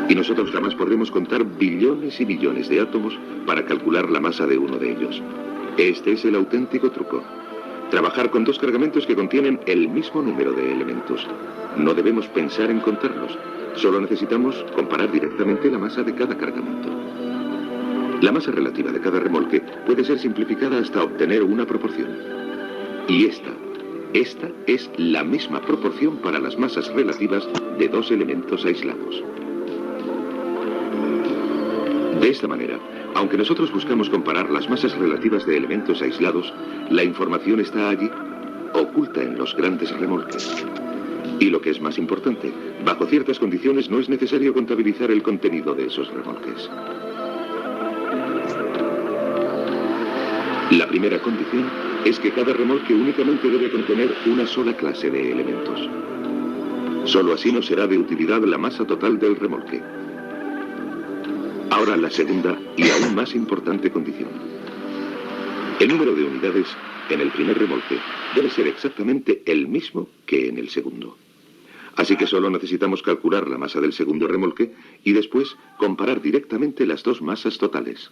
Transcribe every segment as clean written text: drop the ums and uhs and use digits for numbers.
Y nosotros jamás podremos contar billones y billones de átomos para calcular la masa de uno de ellos. Este es el auténtico truco. Trabajar con dos cargamentos que contienen el mismo número de elementos. No debemos pensar en contarlos. Solo necesitamos comparar directamente la masa de cada cargamento. La masa relativa de cada remolque puede ser simplificada hasta obtener una proporción. Y esta es la misma proporción para las masas relativas de dos elementos aislados. De esta manera, aunque nosotros buscamos comparar las masas relativas de elementos aislados, la información está allí, oculta en los grandes remolques. Y lo que es más importante, bajo ciertas condiciones no es necesario contabilizar el contenido de esos remolques. La primera condición es que cada remolque únicamente debe contener una sola clase de elementos. Solo así nos será de utilidad la masa total del remolque. Ahora la segunda y aún más importante condición. El número de unidades en el primer remolque debe ser exactamente el mismo que en el segundo. Así que solo necesitamos calcular la masa del segundo remolque y después comparar directamente las dos masas totales.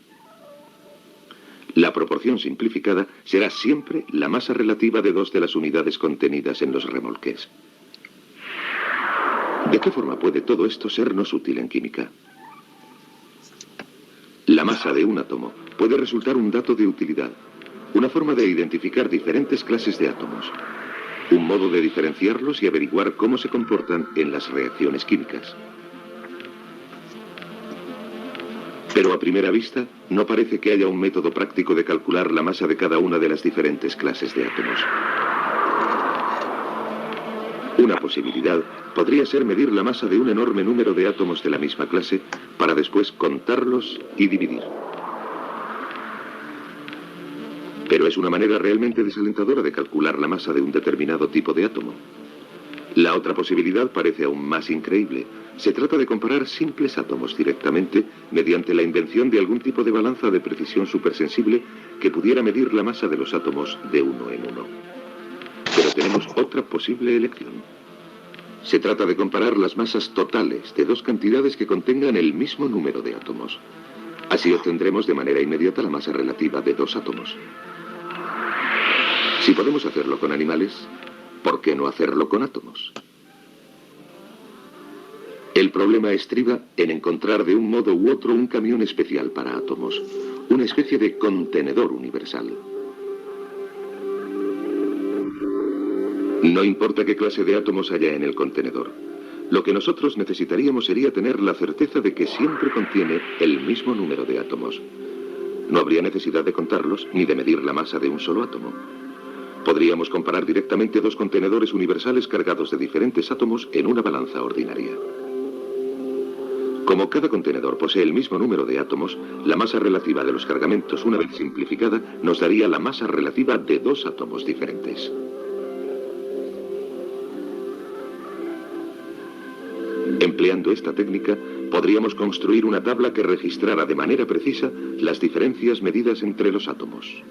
La proporción simplificada será siempre la masa relativa de dos de las unidades contenidas en los remolques. ¿De qué forma puede todo esto sernos útil en química? La masa de un átomo puede resultar un dato de utilidad, una forma de identificar diferentes clases de átomos, un modo de diferenciarlos y averiguar cómo se comportan en las reacciones químicas. Pero a primera vista, no parece que haya un método práctico de calcular la masa de cada una de las diferentes clases de átomos. Una posibilidad podría ser medir la masa de un enorme número de átomos de la misma clase para después contarlos y dividir. Pero es una manera realmente desalentadora de calcular la masa de un determinado tipo de átomo. La otra posibilidad parece aún más increíble. Se trata de comparar simples átomos directamente mediante la invención de algún tipo de balanza de precisión supersensible que pudiera medir la masa de los átomos de uno en uno. Pero tenemos otra posible elección. Se trata de comparar las masas totales de dos cantidades que contengan el mismo número de átomos. Así obtendremos de manera inmediata la masa relativa de dos átomos. Si podemos hacerlo con animales, ¿por qué no hacerlo con átomos? El problema estriba en encontrar de un modo u otro un camión especial para átomos, una especie de contenedor universal. No importa qué clase de átomos haya en el contenedor. Lo que nosotros necesitaríamos sería tener la certeza de que siempre contiene el mismo número de átomos. No habría necesidad de contarlos ni de medir la masa de un solo átomo. Podríamos comparar directamente dos contenedores universales cargados de diferentes átomos en una balanza ordinaria. Como cada contenedor posee el mismo número de átomos, la masa relativa de los cargamentos, una vez simplificada, nos daría la masa relativa de dos átomos diferentes. Empleando esta técnica, podríamos construir una tabla que registrara de manera precisa las diferencias medidas entre los átomos.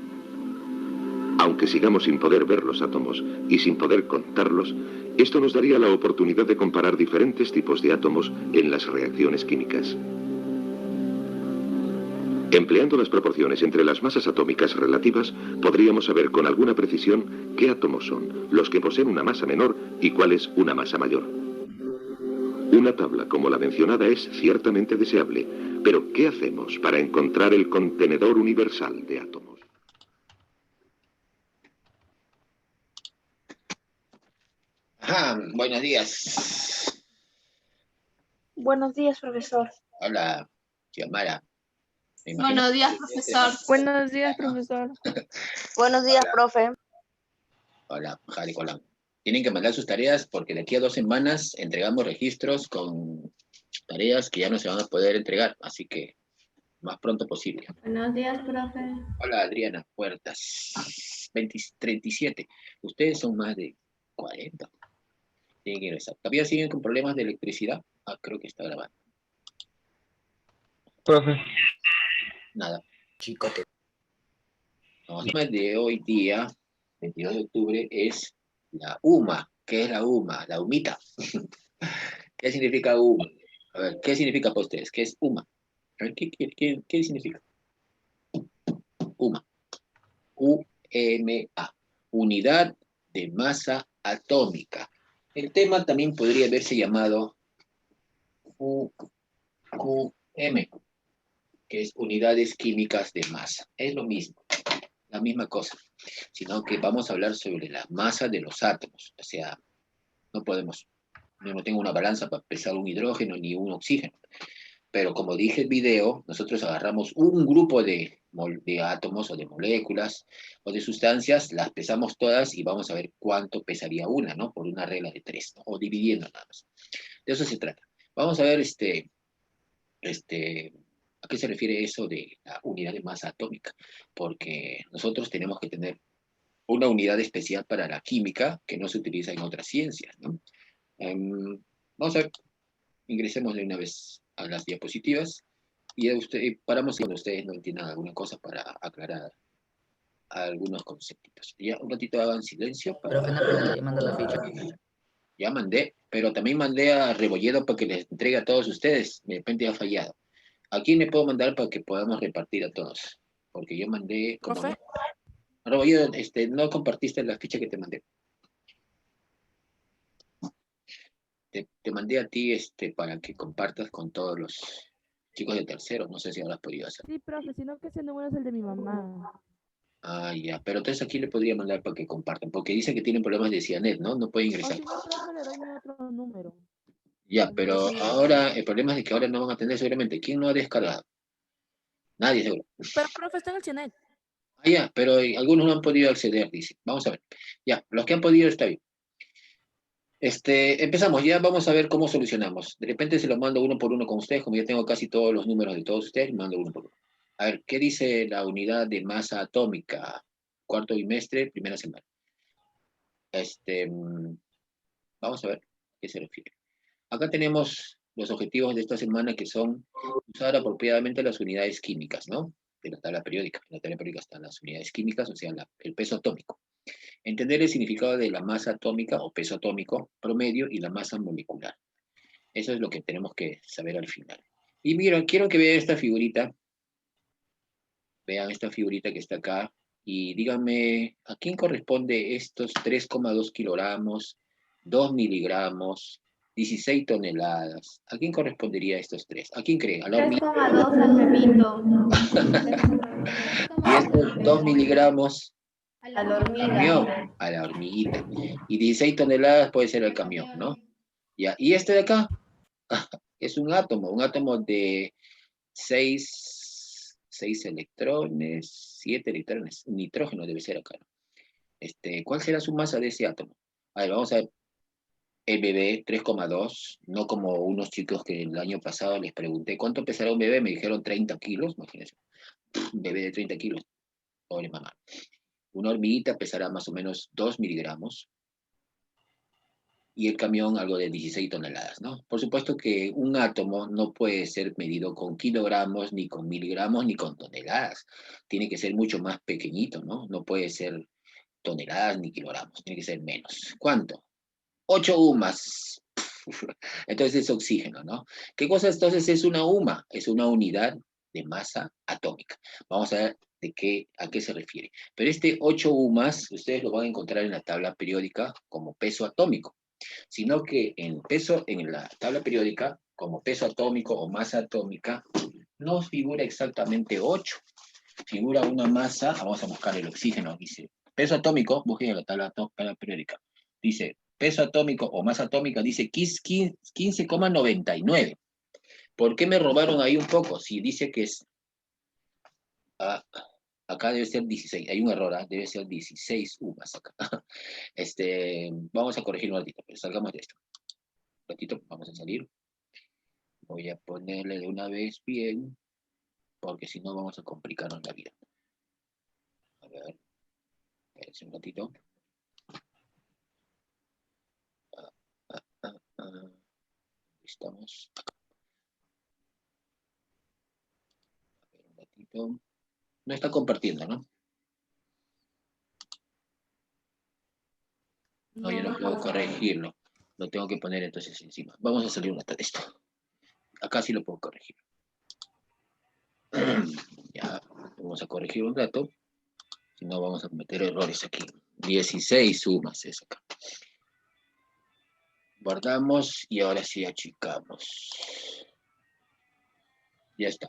Aunque sigamos sin poder ver los átomos y sin poder contarlos, esto nos daría la oportunidad de comparar diferentes tipos de átomos en las reacciones químicas. Empleando las proporciones entre las masas atómicas relativas, podríamos saber con alguna precisión qué átomos son los que poseen una masa menor y cuál es una masa mayor. Una tabla como la mencionada es ciertamente deseable, pero ¿qué hacemos para encontrar el contenedor universal de átomos? Buenos días. Buenos días, profesor. Hola, Xiomara. Buenos días, profesor. Buenos días, profesor. Buenos días, profe. Hola, Jari Colán. Tienen que mandar sus tareas porque de aquí a 2 semanas entregamos registros con tareas que ya no se van a poder entregar, así que más pronto posible. Buenos días, profe. Hola, Adriana Puertas. 37. Ustedes son más de 40. Tienen que ingresar. ¿Todavía siguen con problemas de electricidad? Creo que está grabando. Profe. Nada. Chicote. No, el tema de hoy día, 22 de octubre, es la UMA. ¿Qué es la UMA? La humita. ¿Qué significa UMA? A ver, ¿qué significa para ustedes? ¿Qué es UMA? A ver, ¿qué significa? UMA. UMA. Unidad de masa atómica. El tema también podría haberse llamado UQM, que es unidades químicas de masa. Es lo mismo, la misma cosa. Sino que vamos a hablar sobre la masa de los átomos. O sea, no podemos, yo no tengo una balanza para pesar un hidrógeno ni un oxígeno. Pero como dije en el video, nosotros agarramos un grupo de átomos o de moléculas o de sustancias, las pesamos todas y vamos a ver cuánto pesaría una, ¿no? Por una regla de 3, ¿no? O dividiendo nada más. De eso se trata. Vamos a ver ¿a qué se refiere eso de la unidad de masa atómica? Porque nosotros tenemos que tener una unidad especial para la química que no se utiliza en otras ciencias, ¿no? Vamos a ver, ingresemos de una vez a las diapositivas y paramos cuando ustedes no entiendan alguna cosa para aclarar algunos conceptos. Ya un ratito hagan silencio. Profe, una pregunta, ya mandó la ficha. Ya mandé, pero también mandé a Rebolledo para que les entregue a todos ustedes. De repente ha fallado. ¿A quién le puedo mandar para que podamos repartir a todos? Porque yo mandé... ¿Profe? No, Rebolledo, no compartiste la ficha que te mandé. Te mandé a ti para que compartas con todos los chicos de tercero. No sé si habrás podido hacer. Sí, profe, sino que ese número es el de mi mamá. Ah, ya. Pero entonces aquí le podría mandar para que compartan, porque dicen que tienen problemas de Cianet, ¿no? No puede O ingresar. si no, profe, le doy mi otro número. Ya, pero ahora el problema es que ahora no van a atender seguramente. ¿Quién no ha descargado? Nadie seguro. Pero, profe, está en el CIENET. Ah, ya, pero algunos no han podido acceder, dice. Vamos a ver. Ya, los que han podido está bien. Empezamos, ya vamos a ver cómo solucionamos. De repente se los mando uno por uno con ustedes, como ya tengo casi todos los números de todos ustedes, mando uno por uno. A ver, ¿qué dice la unidad de masa atómica? Cuarto bimestre, primera semana. Vamos a ver qué se refiere. Acá tenemos los objetivos de esta semana que son usar apropiadamente las unidades químicas, ¿no? De la tabla periódica. En la tabla periódica están las unidades químicas, o sea, el peso atómico. Entender el significado de la masa atómica o peso atómico promedio y la masa molecular. Eso es lo que tenemos que saber al final. Y miren, quiero que vean esta figurita. Vean esta figurita que está acá. Y díganme, ¿a quién corresponde estos 3,2 kilogramos, 2 miligramos, 16 toneladas? ¿A quién correspondería estos tres? ¿A quién creen? ¿A la hormiga? 3,2 al Pepito. Y estos 2 miligramos A la hormiga. camión, a la hormiguita. Y 16 toneladas puede ser el camión, ¿no? Ya. Y este de acá es un átomo de 6 electrones, 7 electrones, un nitrógeno debe ser acá, ¿no? ¿Cuál será su masa de ese átomo? A ver, vamos a ver. El bebé 3,2, no como unos chicos que el año pasado les pregunté, ¿cuánto pesará un bebé? Me dijeron 30 kilos, imagínense. Un bebé de 30 kilos, pobre mamá. Una hormiguita pesará más o menos 2 miligramos, y el camión algo de 16 toneladas, ¿no? Por supuesto que un átomo no puede ser medido con kilogramos, ni con miligramos, ni con toneladas. Tiene que ser mucho más pequeñito, ¿no? No puede ser toneladas ni kilogramos, tiene que ser menos. ¿Cuánto? 8 UMAS. Entonces es oxígeno, ¿no? ¿Qué cosa entonces es una UMA? Es una unidad de masa atómica. Vamos a ver a qué se refiere. Pero 8 UMAS, ustedes lo van a encontrar en la tabla periódica como peso atómico, sino que en la tabla periódica, como peso atómico o masa atómica, no figura exactamente 8. Figura una masa, vamos a buscar el oxígeno, dice, peso atómico, busquen en la tabla periódica, dice, peso atómico o masa atómica, dice 15,99. ¿Por qué me robaron ahí un poco? Si dice que es, acá debe ser 16, hay un error, debe ser 16 UMAS acá. Vamos a corregir un ratito, pero salgamos de esto. Un ratito, vamos a salir. Voy a ponerle de una vez bien, porque si no vamos a complicarnos la vida. A ver, espérense un ratito. Estamos acá. A ver, un ratito. No está compartiendo, ¿no? No, yo no puedo corregirlo. Lo tengo que poner entonces encima. Vamos a salir un rato de esto. acá sí lo puedo corregir. Ya, vamos a corregir un rato. Si no, vamos a cometer errores aquí. 16 sumas es acá. Guardamos y ahora sí achicamos. Ya está.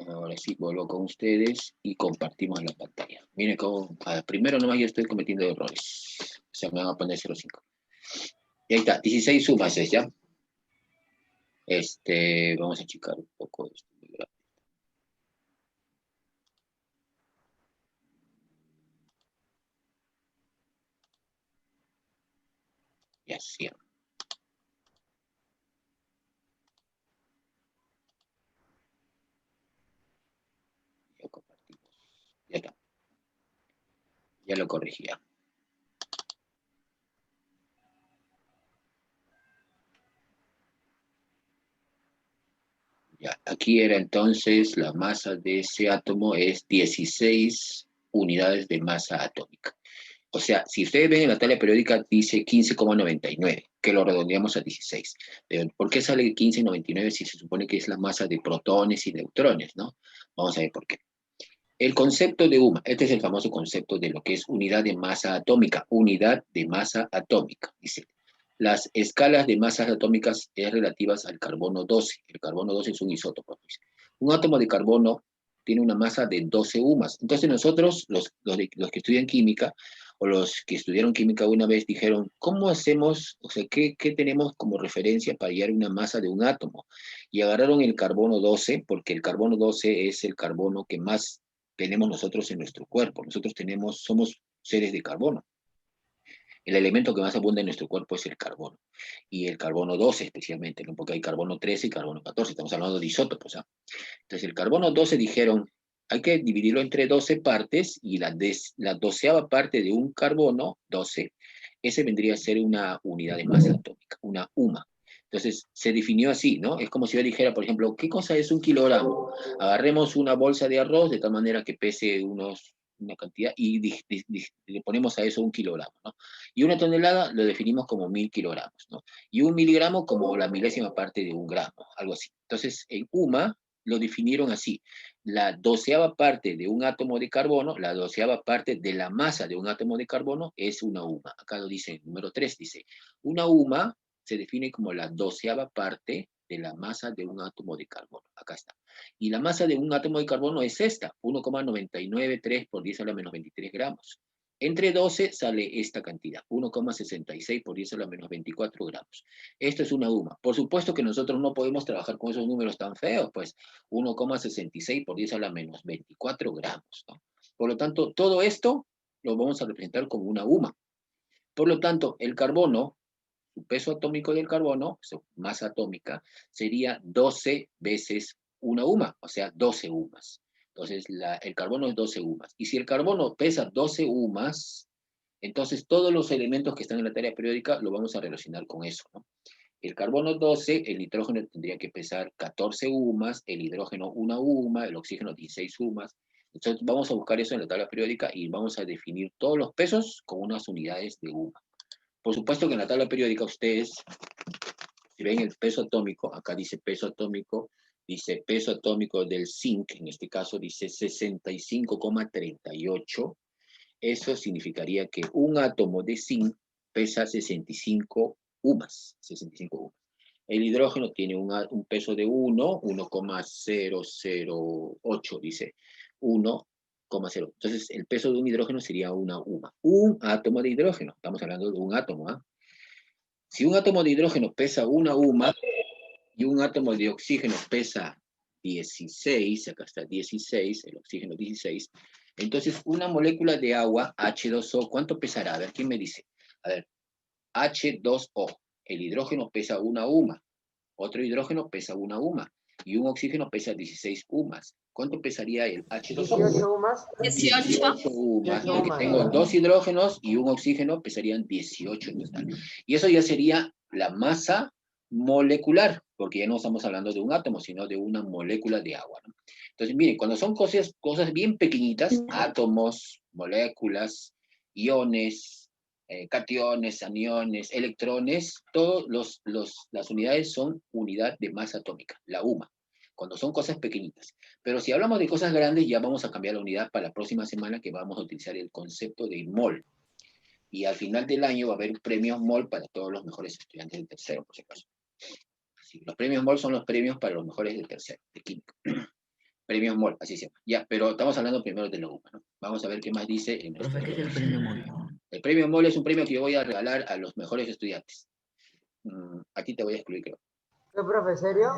Ahora sí, vuelvo con ustedes y compartimos la pantalla. Miren cómo, primero nomás yo estoy cometiendo errores. O sea, me van a poner 0,5. Y ahí está, 16 sumas es, ¿ya? Vamos a achicar un poco esto. Y así. Ya compartimos. Ya está. Ya lo corregía. Ya, aquí era entonces la masa de ese átomo es 16 unidades de masa atómica. O sea, si ustedes ven en la tabla periódica dice 15,99, que lo redondeamos a 16. Pero ¿por qué sale 15,99 si se supone que es la masa de protones y neutrones, no? Vamos a ver por qué. El concepto de UMA, este es el famoso concepto de lo que es unidad de masa atómica, unidad de masa atómica, dice. Las escalas de masas atómicas es relativas al carbono 12. El carbono 12 es un isótopo. Un átomo de carbono tiene una masa de 12 UMAs. Entonces nosotros, los que estudian química, o los que estudiaron química una vez dijeron, ¿cómo hacemos, o sea, qué tenemos como referencia para hallar una masa de un átomo? Y agarraron el carbono 12, porque el carbono 12 es el carbono que más tenemos nosotros en nuestro cuerpo. Nosotros somos seres de carbono. El elemento que más abunda en nuestro cuerpo es el carbono. Y el carbono 12 especialmente, ¿no? Porque hay carbono 13 y carbono 14. Estamos hablando de isótopos, ¿ah? Entonces el carbono 12 dijeron, hay que dividirlo entre 12 partes y la 12ª parte de un carbono 12, ese vendría a ser una unidad de masa atómica, una UMA. Entonces se definió así, ¿no? Es como si yo dijera, por ejemplo, ¿qué cosa es un kilogramo? Agarremos una bolsa de arroz de tal manera que pese una cantidad y le ponemos a eso un kilogramo, ¿no? Y una tonelada lo definimos como 1000 kilogramos, ¿no? Y un miligramo como la milésima parte de un gramo, algo así. Entonces, en UMA lo definieron así: la 12ª parte de un átomo de carbono, la 12ª parte de la masa de un átomo de carbono es una UMA. Acá lo dice, número 3 dice, una UMA se define como la 12ª parte de la masa de un átomo de carbono. Acá está. Y la masa de un átomo de carbono es esta, 1,993 por 10 a la menos 23 gramos. Entre 12 sale esta cantidad, 1,66 por 10 a la menos 24 gramos. Esto es una UMA. Por supuesto que nosotros no podemos trabajar con esos números tan feos, pues 1,66 por 10 a la menos 24 gramos, ¿no? Por lo tanto, todo esto lo vamos a representar como una UMA. Por lo tanto, el carbono, su peso atómico del carbono, su masa atómica, sería 12 veces una UMA, o sea, 12 UMAs. Entonces, el carbono es 12 UMAs. Y si el carbono pesa 12 UMAs, entonces todos los elementos que están en la tabla periódica lo vamos a relacionar con eso, ¿no? El carbono 12, el nitrógeno tendría que pesar 14 UMAs, el hidrógeno 1 UMA, el oxígeno 16 UMAs. Entonces vamos a buscar eso en la tabla periódica y vamos a definir todos los pesos con unas unidades de UMA. Por supuesto que en la tabla periódica ustedes, si ven el peso atómico, acá dice peso atómico del zinc, en este caso dice 65,38. Eso significaría que un átomo de zinc pesa 65 UMAs, 65 UMAs. El hidrógeno tiene un peso de 1,008, dice, 1,0. Entonces, el peso de un hidrógeno sería una UMA. Un átomo de hidrógeno, estamos hablando de un átomo, ¿ah? Si un átomo de hidrógeno pesa una UMA y un átomo de oxígeno pesa 16, acá está 16, el oxígeno 16, entonces una molécula de agua, H2O, ¿cuánto pesará? A ver, ¿quién me dice? A ver, H2O, el hidrógeno pesa una UMA, otro hidrógeno pesa una UMA, y un oxígeno pesa 16 UMAs. ¿Cuánto pesaría el H2O? 18 UMAs. 18 UMAs, 18 porque UMAs. tengo 2 hidrógenos y un oxígeno pesarían 18 en total. Y eso ya sería la masa molecular, porque ya no estamos hablando de un átomo, sino de una molécula de agua, ¿no? Entonces, miren, cuando son cosas bien pequeñitas, átomos, moléculas, iones, cationes, aniones, electrones, todas las unidades son unidad de masa atómica, la UMA, cuando son cosas pequeñitas. Pero si hablamos de cosas grandes, ya vamos a cambiar la unidad para la próxima semana, que vamos a utilizar el concepto de mol. Y al final del año va a haber premios mol para todos los mejores estudiantes del tercero, por si acaso. Sí, los premios mol son los premios para los mejores del tercero, de química. Premios mol, así se llama. Ya, pero estamos hablando primero de la UMA, ¿no? Vamos a ver qué más dice en nuestro... Profe, ¿qué es el premio MOL? El premio mol es un premio que yo voy a regalar a los mejores estudiantes. A ti te voy a excluir, creo. ¿Qué, profe, serio?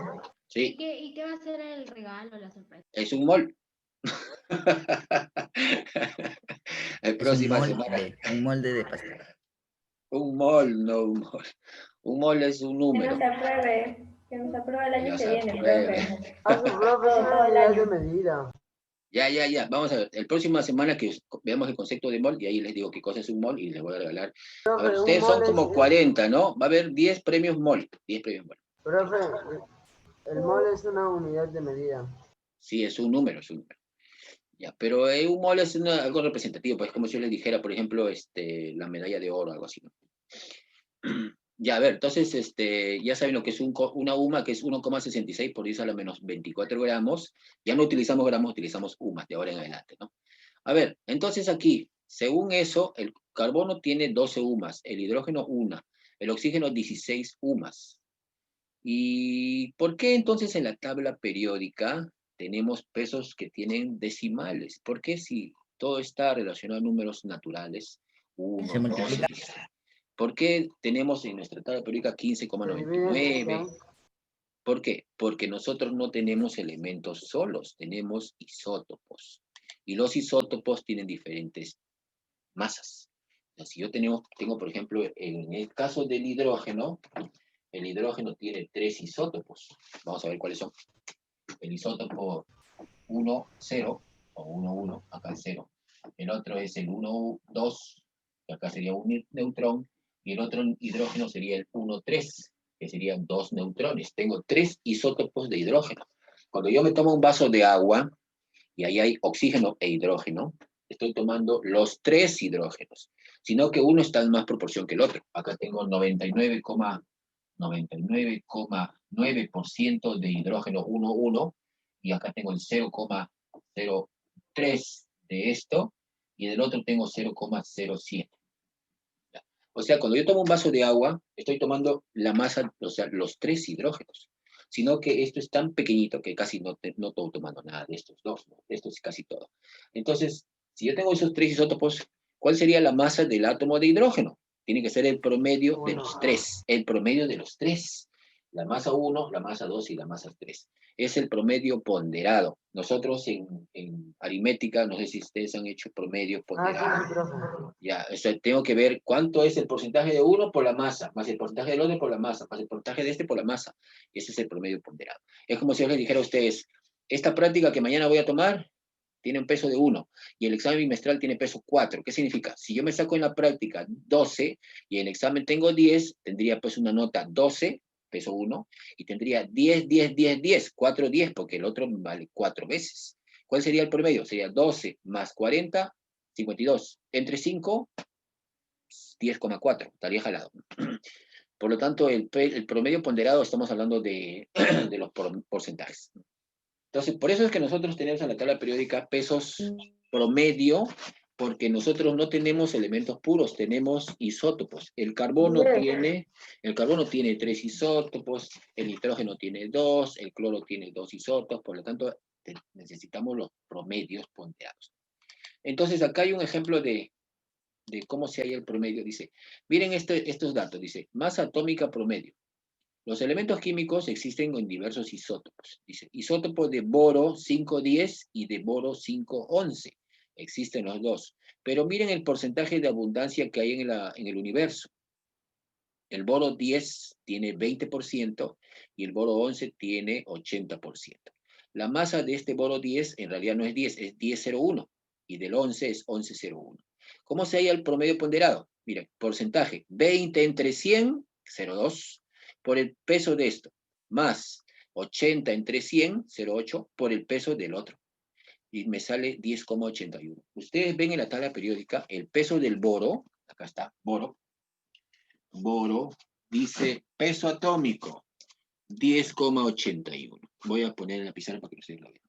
Sí, ¿Y qué va a ser el regalo, la sorpresa? es un mol. La Es próxima semana. un molde de pastel. Un mol, no un mol. Un mol es un Que número. no se apruebe, que no se apruebe el año Ya que se viene, apruebe. profe. Ah, su profe, es una unidad de medida. Ya. Vamos a ver. El próxima semana que veamos el concepto de mol, y ahí les digo qué cosa es un mol y les voy a regalar. A ver, Profe, ustedes un son mol como es... 40, ¿no? Va a haber 10 premios mol. 10 premios mol. Profe, el mol es una unidad de medida. Sí, es un número, es un número. Ya, pero un mol es algo representativo, pues es como si yo les dijera, por ejemplo, la medalla de oro, algo así, ¿no? Ya, a ver, entonces, ya saben lo que es una UMA, que es 1,66 por 10 a la menos 24 gramos. Ya no utilizamos gramos, utilizamos UMAs de ahora en adelante, ¿no? A ver, entonces aquí, según eso, el carbono tiene 12 UMAs, el hidrógeno 1, el oxígeno 16 UMAs. ¿Y por qué entonces en la tabla periódica tenemos pesos que tienen decimales? ¿Por qué si todo está relacionado a números naturales, 1, Se 12, multiplica. 16? ¿Por qué tenemos en nuestra tabla periódica Se divide en 15,99? sección. ¿Por qué? Porque nosotros no tenemos elementos solos, tenemos isótopos. Y los isótopos tienen diferentes masas. O sea, si yo tengo, por ejemplo, en el caso del hidrógeno, el hidrógeno tiene 3 isótopos. Vamos a ver cuáles son. El isótopo 1, 0, o 1, 1, acá el 0. El otro es el 1, 2, que acá sería un neutrón. Y el otro hidrógeno sería el 1, 3, que serían 2 neutrones. Tengo 3 isótopos de hidrógeno. Cuando yo me tomo un vaso de agua, y ahí hay oxígeno e hidrógeno, estoy tomando los 3 hidrógenos. Sino que uno está en más proporción que el otro. Acá tengo 99,9% de hidrógeno 1,1, y acá tengo el 0,03 de esto, y del otro tengo 0,07. O sea, cuando yo tomo un vaso de agua, estoy tomando la masa, o sea, los 3 hidrógenos. Sino que esto es tan pequeñito que casi no estoy tomando nada de estos dos, ¿no? Esto es casi todo. Entonces, si yo tengo esos 3 isótopos, ¿cuál sería la masa del átomo de hidrógeno? Tiene que ser el promedio de los 3. El promedio de los 3. La masa 1, la masa 2 y la masa 3. Es el promedio ponderado. Nosotros en aritmética, no sé si ustedes han hecho promedios ponderados. Ah, sí, profe. Ya, o sea, tengo que ver cuánto es el porcentaje de uno por la masa, más el porcentaje del otro por la masa, más el porcentaje de este por la masa. Ese es el promedio ponderado. Es como si yo les dijera a ustedes, esta práctica que mañana voy a tomar tiene un peso de 1 y el examen bimestral tiene peso 4. ¿Qué significa? Si yo me saco en la práctica 12 y en el examen tengo 10, tendría pues una nota 12, peso 1, y tendría 10, 10, 10, 10, 4, 10, porque el otro vale 4 veces. ¿Cuál sería el promedio? Sería 12 más 40, 52. Entre 5, 10,4. Estaría jalado. Por lo tanto, el promedio ponderado, estamos hablando de los porcentajes. Entonces, por eso es que nosotros tenemos en la tabla periódica pesos promedio, porque nosotros no tenemos elementos puros, tenemos isótopos. El carbono tiene 3 isótopos, el nitrógeno tiene 2, el cloro tiene 2 isótopos, por lo tanto, necesitamos los promedios ponderados. Entonces, acá hay un ejemplo de cómo se halla el promedio. Dice, miren estos datos, dice, masa atómica promedio. Los elementos químicos existen en diversos isótopos. Dice, isótopos de boro 5,10 y de boro 5,11. Existen los dos. Pero miren el porcentaje de abundancia que hay en el universo. El boro 10 tiene 20% y el boro 11 tiene 80%. La masa de este boro 10 en realidad no es 10, es 10,01. Y del 11 es 11,01. ¿Cómo se halla el promedio ponderado? Miren, porcentaje, 20 entre 100, 0,2. Por el peso de esto, más 80 entre 100, 0,8, por el peso del otro. Y me sale 10,81. Ustedes ven en la tabla periódica el peso del boro, acá está, boro. Boro dice peso atómico, 10,81. Voy a poner en la pizarra para que ustedes lo vean.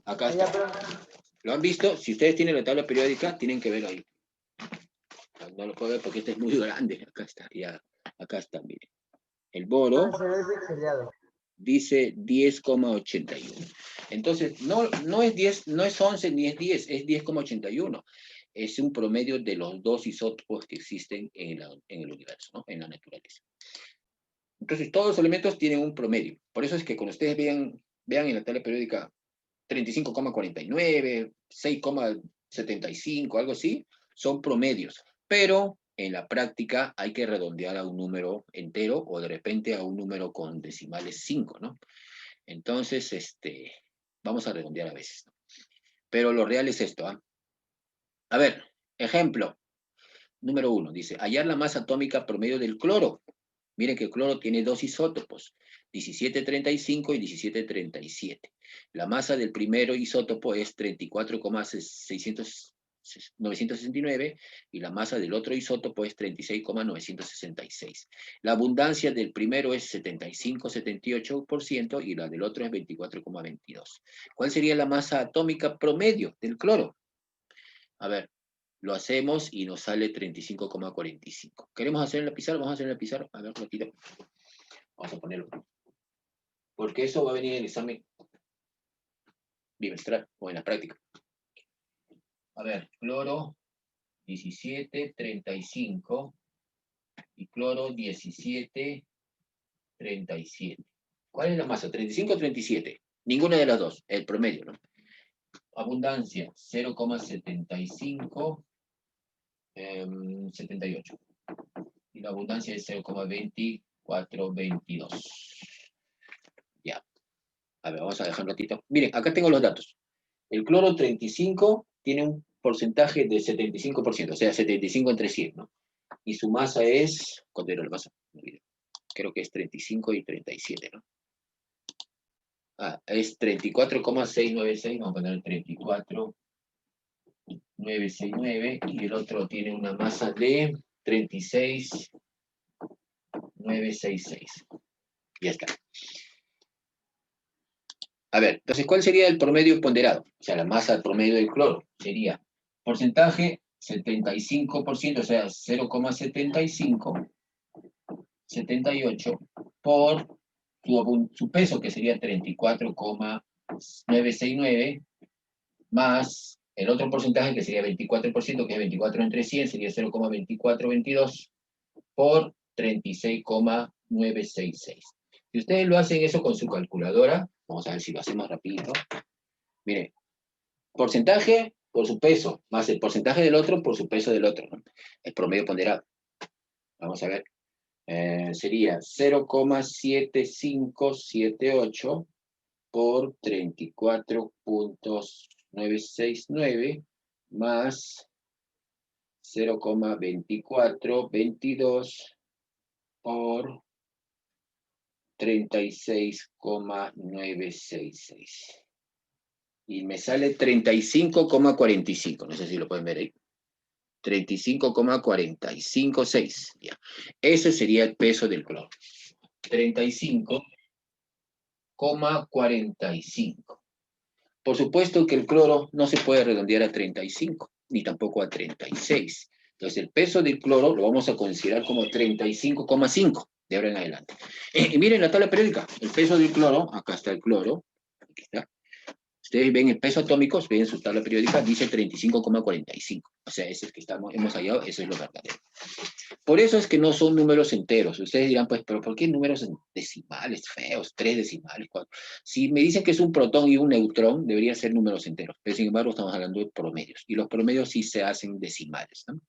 Acá Ya, está. profe. ¿Lo han visto? Si ustedes tienen la tabla periódica, tienen que ver ahí. No lo puedo ver porque este es muy grande. Acá está, ya. Acá está, miren. El boro Se ve pixeleado. dice 10,81. Entonces, no es 10, no es 11 ni es 10, es 10,81. Es un promedio de los dos isótopos que existen en el universo, ¿no? En la naturaleza. Entonces, todos los elementos tienen un promedio. Por eso es que cuando ustedes vean en la tabla periódica 35,49, 6,75, algo así, son promedios. Pero en la práctica hay que redondear a un número entero o de repente a un número con decimales 5, ¿no? Entonces, vamos a redondear a veces, ¿no? Pero lo real es esto, ¿ah? A ver, ejemplo, número 1, dice, hallar la masa atómica promedio del cloro. Miren que el cloro tiene dos isótopos, 1735 y 1737. La masa del primero isótopo es 34,969 y la masa del otro isótopo es 36,966. La abundancia del primero es 75,78% y la del otro es 24,22. ¿Cuál sería la masa atómica promedio del cloro? A ver, lo hacemos y nos sale 35,45. ¿Queremos hacer en la pizarra? Vamos a hacer en la pizarra. A ver, ratito. Vamos a ponerlo. Porque eso va a venir en el examen bimestral o en la práctica. A ver, cloro 1735 y cloro 1737. ¿Cuál es la masa? 35 o 37. Ninguna de las dos, el promedio, ¿no? Abundancia 0,75, 78. Y la abundancia es 0,2422. Ya. A ver, vamos a dejar un ratito. Miren, acá tengo los datos. El cloro 35 tiene un porcentaje de 75%, o sea, 75 entre 100, ¿no? Y su masa es, ¿cuánto era la masa? Creo que es 35 y 37, ¿no? Ah, es 34,696, vamos a poner 34,969, y el otro tiene una masa de 36,966. Ya está. A ver, entonces, ¿cuál sería el promedio ponderado? O sea, la masa promedio del cloro sería porcentaje 75%, o sea, 0,75, 78, por su peso, que sería 34,969, más el otro porcentaje, que sería 24%, que es 24 entre 100, sería 0,2422, por 36,966. Si ustedes lo hacen eso con su calculadora, vamos a ver si lo hacemos rapidito. Mire, porcentaje por su peso, más el porcentaje del otro por su peso del otro, ¿no? El promedio ponderado. Vamos a ver. Sería 0,7578 por 34,969 más 0,2422 por 36,966. Y me sale 35,45. No sé si lo pueden ver ahí. 35,456. Ya. Ese sería el peso del cloro. 35,45. Por supuesto que el cloro no se puede redondear a 35, ni tampoco a 36. Entonces el peso del cloro lo vamos a considerar como 35,5 de ahora en adelante. Y miren la tabla periódica. El peso del cloro, acá está el cloro, aquí está. Ustedes ven el peso atómico, ven su tabla periódica, dice 35,45. O sea, ese es que hemos hallado, eso es lo verdadero. Por eso es que no son números enteros. Ustedes dirán, pues, ¿pero por qué números decimales feos? 3 decimales, 4. Si me dicen que es un protón y un neutrón, deberían ser números enteros. Pero sin embargo, estamos hablando de promedios. Y los promedios sí se hacen decimales, ¿no?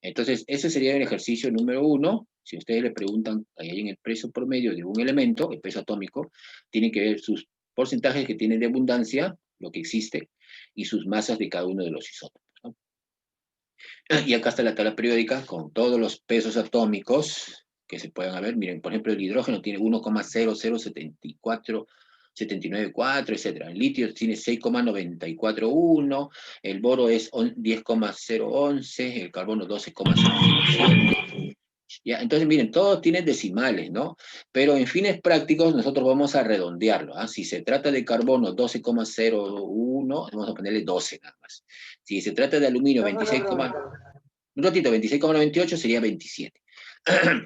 Entonces, ese sería el ejercicio número 1. Si ustedes le preguntan, ahí en el peso promedio de un elemento, el peso atómico, tienen que ver sus porcentajes que tienen de abundancia, lo que existe, y sus masas de cada uno de los isótopos, ¿no? Y acá está la tabla periódica con todos los pesos atómicos que se puedan ver. Miren, por ejemplo, el hidrógeno tiene 1,0074 79,4, etc. El litio tiene 6,941, el boro es 10,011, el carbono 12,057. Ya, entonces, miren, todos tienen decimales, ¿no? Pero en fines prácticos nosotros vamos a redondearlo. ¿Ah? Si se trata de carbono 12,01, vamos a ponerle 12 nada más. Si se trata de aluminio 26, un ratito, 26,98 sería 27.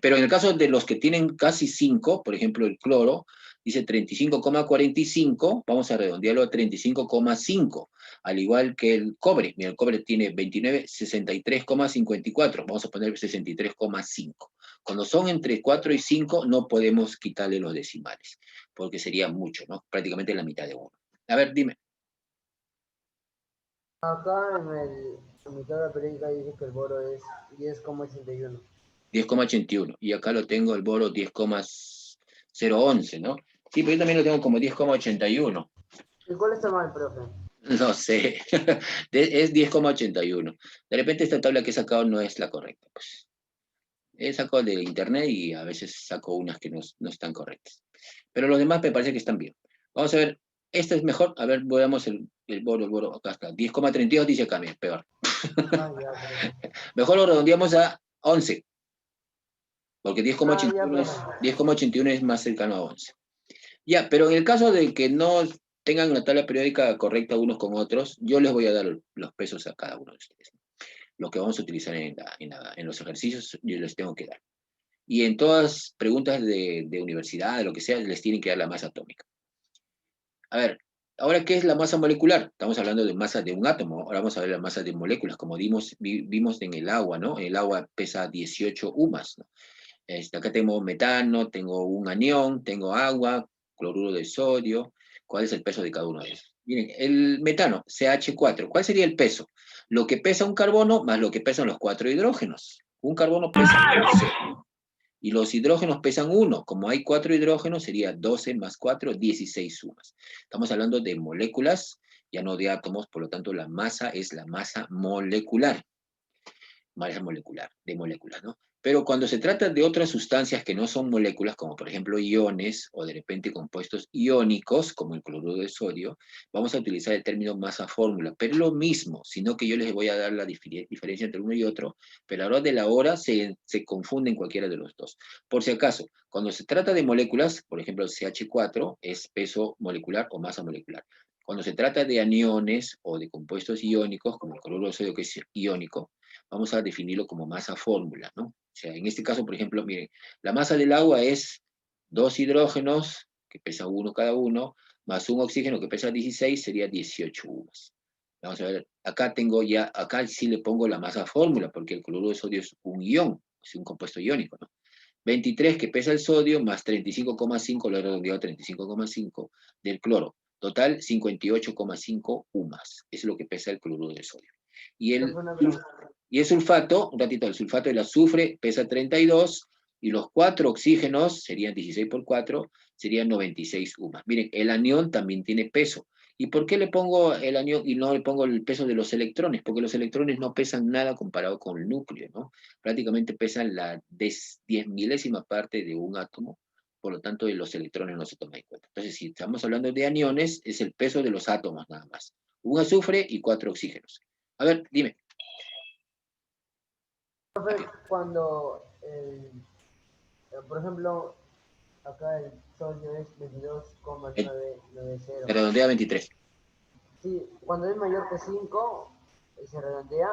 Pero en el caso de los que tienen casi 5, por ejemplo el cloro, dice 35,45, vamos a redondearlo a 35,5, al igual que el cobre. Mira, el cobre tiene 29, 63,54, vamos a poner 63,5. Cuando son entre 4 y 5, no podemos quitarle los decimales, porque sería mucho, ¿no? Prácticamente la mitad de uno. A ver, dime. Acá en mi tabla periódica dice que el boro es 10,81. 10,81. Y acá lo tengo el boro 10,011, ¿no? Sí, pero yo también lo tengo como 10,81. ¿Y cuál está mal, profe? No sé. Es 10,81. De repente esta tabla que he sacado no es la correcta. Pues. He sacado de internet y a veces saco unas que no están correctas. Pero los demás me parece que están bien. Vamos a ver. Esta es mejor. A ver, veamos el boro. Acá está. 10,32 dice acá, mira, peor. Ah, ya, profe. Mejor lo redondeamos a 11. Porque 10,81 es más cercano a 11. Ya, pero en el caso de que no tengan una tabla periódica correcta unos con otros, yo les voy a dar los pesos a cada uno de ustedes. Los que vamos a utilizar en los ejercicios, yo les tengo que dar. Y en todas preguntas de universidad, de lo que sea, les tienen que dar la masa atómica. A ver, ahora, ¿qué es la masa molecular? Estamos hablando de masa de un átomo, ahora vamos a ver la masa de moléculas, como vimos en el agua, ¿no? El agua pesa 18 UMAS, ¿no? Acá tengo metano, tengo un anión, tengo agua, cloruro de sodio. ¿Cuál es el peso de cada uno de ellos? Miren, el metano, CH4, ¿cuál sería el peso? Lo que pesa un carbono más lo que pesan los 4 hidrógenos. Un carbono pesa 12 y los hidrógenos pesan 1. Como hay 4 hidrógenos, sería 12 más 4, 16 sumas. Estamos hablando de moléculas, ya no de átomos, por lo tanto la masa es la masa molecular. Masa molecular, de moléculas, ¿no? Pero cuando se trata de otras sustancias que no son moléculas, como por ejemplo iones o de repente compuestos iónicos, como el cloruro de sodio, vamos a utilizar el término masa fórmula. Pero es lo mismo, sino que yo les voy a dar la diferencia entre uno y otro, pero a la hora de la hora se confunden cualquiera de los dos. Por si acaso, cuando se trata de moléculas, por ejemplo el CH4 es peso molecular o masa molecular. Cuando se trata de aniones o de compuestos iónicos, como el cloruro de sodio que es iónico, vamos a definirlo como masa fórmula, ¿no? O sea, en este caso, por ejemplo, miren, la masa del agua es 2 hidrógenos, que pesa 1 cada uno, más un oxígeno que pesa 16, sería 18 UMAS. Vamos a ver, acá sí le pongo la masa fórmula, porque el cloruro de sodio es un ion, es un compuesto iónico, ¿no? 23 que pesa el sodio, más 35,5, lo he redondeado a 35,5 del cloro. Total, 58,5 UMAS. Eso es lo que pesa el cloruro de sodio. Y el sulfato, un ratito, el sulfato del azufre pesa 32, y los 4 oxígenos, serían 16 por 4, serían 96 UMAS. Miren, el anión también tiene peso. ¿Y por qué le pongo el anión y no le pongo el peso de los electrones? Porque los electrones no pesan nada comparado con el núcleo, ¿no? Prácticamente pesan la 10 milésima parte de un átomo, por lo tanto los electrones no se toman en cuenta. Entonces, si estamos hablando de aniones, es el peso de los átomos nada más. Un azufre y 4 oxígenos. A ver, dime. Cuando, por ejemplo, acá el sodio es 22,990. Se redondea a 23. Sí, cuando es mayor que 5, ¿se redondea?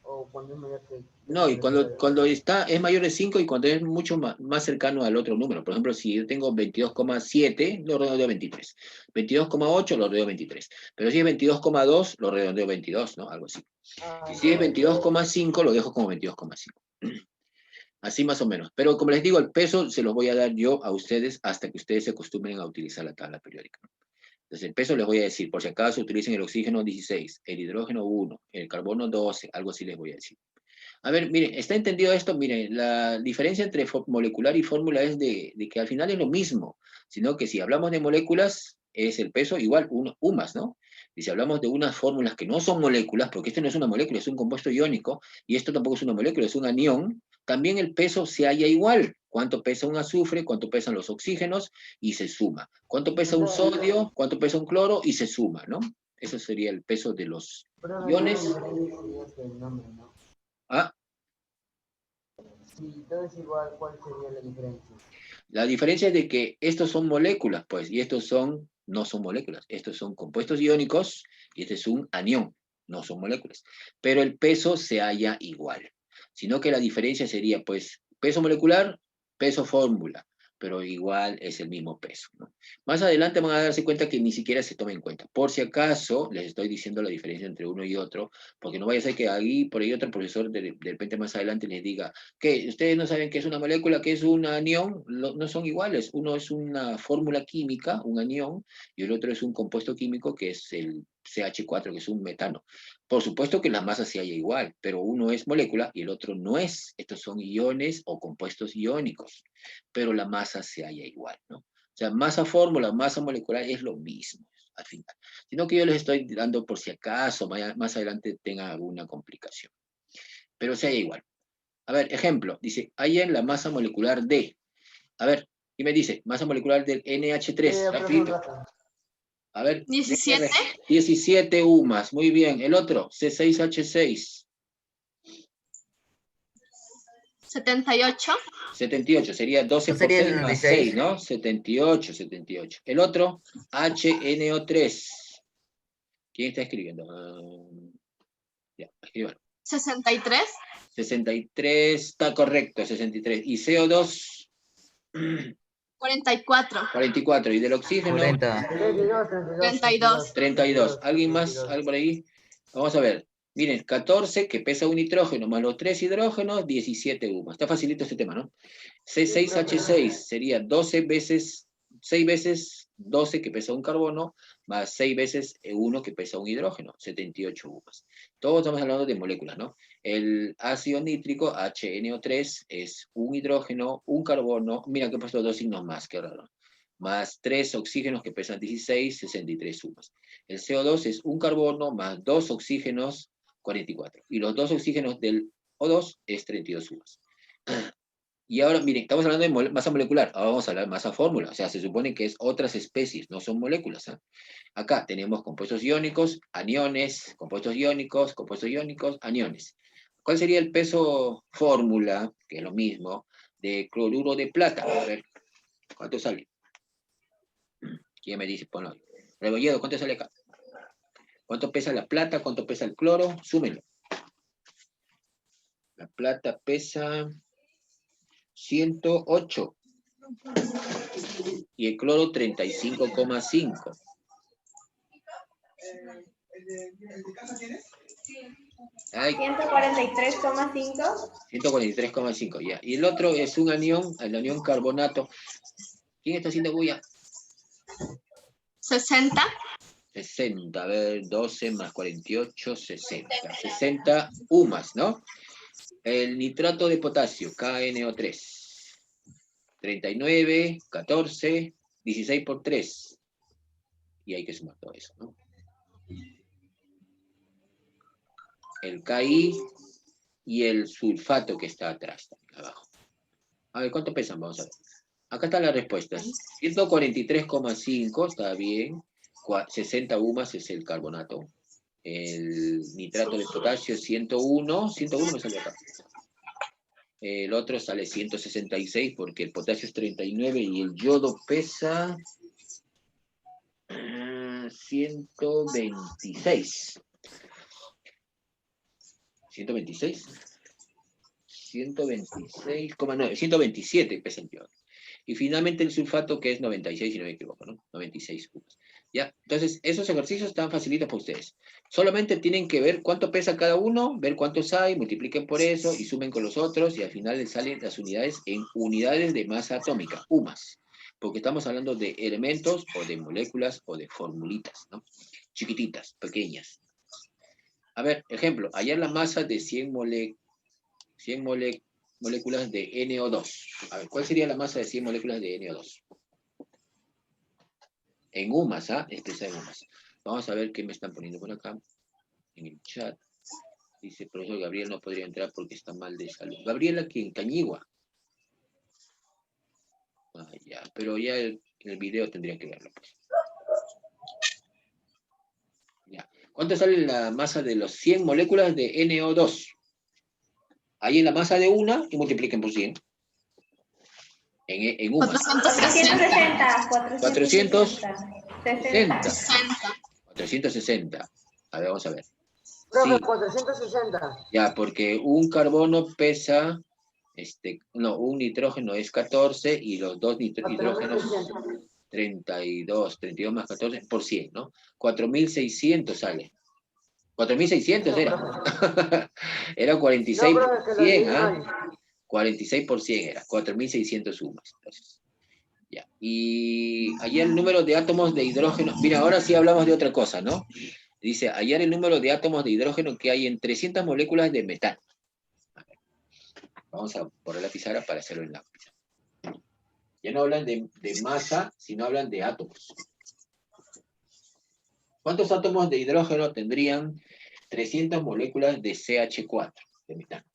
¿O cuando es mayor que... No, y cuando es mayor de 5 y cuando es mucho más cercano al otro número. Por ejemplo, si yo tengo 22,7, lo redondeo a 23. 22,8 lo redondeo a 23. Pero si es 22,2, lo redondeo a 22, ¿no? Algo así. Y si es 22,5, lo dejo como 22,5. Así más o menos. Pero como les digo, el peso se los voy a dar yo a ustedes hasta que ustedes se acostumbren a utilizar la tabla periódica. Entonces, el peso les voy a decir, por si acaso utilicen el oxígeno 16, el hidrógeno 1, el carbono 12, algo así les voy a decir. A ver, miren, ¿está entendido esto? Miren, la diferencia entre molecular y fórmula es de que al final es lo mismo, sino que si hablamos de moléculas, es el peso igual, UMAS, ¿no? Y si hablamos de unas fórmulas que no son moléculas, porque esto no es una molécula, es un compuesto iónico, y esto tampoco es una molécula, es un anión, también el peso se halla igual. cuánto pesa un azufre, cuánto pesan los oxígenos, y se suma. Cuánto pesa un sodio, cuánto pesa un cloro, y se suma, ¿no? Ese sería el peso de los iones. Ah, Si todo es igual, ¿cuál sería la diferencia? la diferencia es de que estos son moléculas, pues, y estos no son moléculas. Estos son compuestos iónicos, y este es un anión, no son moléculas. Pero el peso se halla igual. Sino que la diferencia sería, pues, peso molecular, peso fórmula, pero igual es el mismo peso, ¿no? Más adelante van a darse cuenta que ni siquiera se toma en cuenta. Por si acaso, les estoy diciendo la diferencia entre uno y otro, porque no vaya a ser que ahí, por ahí otro profesor de repente más adelante les diga, ¿qué? ¿Ustedes no saben qué es una molécula, qué es un anión? No son iguales. Uno es una fórmula química, un anión, y el otro es un compuesto químico que es el CH4, que es un metano. Por supuesto que la masa se halla igual, pero uno es molécula y el otro no es. Estos son iones o compuestos iónicos, pero la masa se halla igual, ¿no? O sea, masa fórmula, masa molecular es lo mismo al final. Sino que yo les estoy dando por si acaso más adelante tengan alguna complicación. Pero se halla igual. A ver, ejemplo, dice, hallen la masa molecular de. A ver, y me dice, masa molecular del NH3, rapidito. A ver. 17. 17 UMAS, muy bien. El otro, C6H6. 78. 78, sería 12 ¿No por sería 6 el más 96? 6, ¿no? 78, 78. El otro, HNO3. ¿Quién está escribiendo? Ya, escriban. 63. 63, está correcto, 63. ¿Y CO2? 44. 44. ¿Y del oxígeno? 40. 32. 32. ¿Alguien más? ¿Algo por ahí? Vamos a ver. Miren, 14 que pesa un nitrógeno más los 3 hidrógenos, 17 UMA. Está facilito este tema, ¿no? C6H6 sería 12 veces, 6 veces 12 que pesa un carbono, más 6 veces 1 que pesa un hidrógeno, 78 UMAs. Todos estamos hablando de moléculas, ¿no? El ácido nítrico, HNO3, es un hidrógeno, un carbono, mira que he puesto 2 signos más, qué raro, más 3 oxígenos que pesan 16, 63 UMAs. El CO2 es un carbono más 2 oxígenos, 44. Y los 2 oxígenos del O2 es 32 UMAs. Y ahora, miren, estamos hablando de masa molecular, ahora vamos a hablar de masa fórmula, o sea, se supone que es otras especies, no son moléculas, ¿eh? Acá tenemos compuestos iónicos, aniones, compuestos iónicos, aniones. ¿Cuál sería el peso fórmula, que es lo mismo, de cloruro de plata? A ver, ¿cuánto sale? ¿Quién me dice? Ponlo ahí. Rebolledo, ¿cuánto sale acá? ¿Cuánto pesa la plata? ¿Cuánto pesa el cloro? Súmenlo. La plata pesa 108. Y el cloro 35,5. Ay, 143,5. 143,5, ya. Y el otro es un anión, el anión carbonato. ¿Quién está haciendo bulla? 60. 60, a ver, 12 más 48, 60. 60 UMAs, ¿no? El nitrato de potasio, KNO3. 39, 14, 16 por 3. Y hay que sumar todo eso, ¿no? El KI y el sulfato que está atrás, abajo. A ver, ¿cuánto pesan? Vamos a ver. Acá están las respuestas. 143,5, está bien. 60 UMAs es el carbonato. El nitrato de potasio 101. 101 me sale acá. El otro sale 166 porque el potasio es 39 y el yodo pesa 126. 126. 126,9. 127 pesa el yodo. Y finalmente el sulfato, que es 96, si no me equivoco, ¿no? 96 UMAs. ¿Ya? Entonces, esos ejercicios están facilitos para ustedes. Solamente tienen que ver cuánto pesa cada uno, ver cuántos hay, multipliquen por eso y sumen con los otros, y al final les salen las unidades en unidades de masa atómica, UMAs. Porque estamos hablando de elementos, o de moléculas, o de formulitas, ¿no? Chiquititas, pequeñas. A ver, ejemplo, hallar la masa de 100 moléculas de NO2. A ver, ¿cuál sería la masa de 100 moléculas de NO2? En UMAS, ¿ah? Expresa en UMAS. Vamos a ver qué me están poniendo por acá, en el chat. Dice, profesor Gabriel no podría entrar porque está mal de salud. Gabriela, ¿quién? Cañigua. Ya, pero ya el video tendría que verlo, pues. Ya. ¿Cuánto sale la masa de los 100 moléculas de NO2? Ahí en la masa de una y multipliquen por 100. En una. 460. 460. 460. A ver, vamos a ver. Profe, Sí, 460. ya, porque un carbono pesa, no, un nitrógeno es 14 y los dos hidrógenos 4600. 32 más 14 por 100, ¿no? 4600 sale. 4600 era. Era 46 No, por profe, que lo 100, leí ¿ah? mal. 46 por 100 era. 4600 sumas. Entonces. Ya. Y hallar el número de átomos de hidrógeno. Mira, ahora sí hablamos de otra cosa, ¿no? Dice, hallar el número de átomos de hidrógeno que hay en 300 moléculas de metano. A ver, vamos a poner la pizarra para hacerlo en la pizarra. Ya no hablan de masa, sino hablan de átomos. ¿Cuántos átomos de hidrógeno tendrían 300 moléculas de CH4, de metano?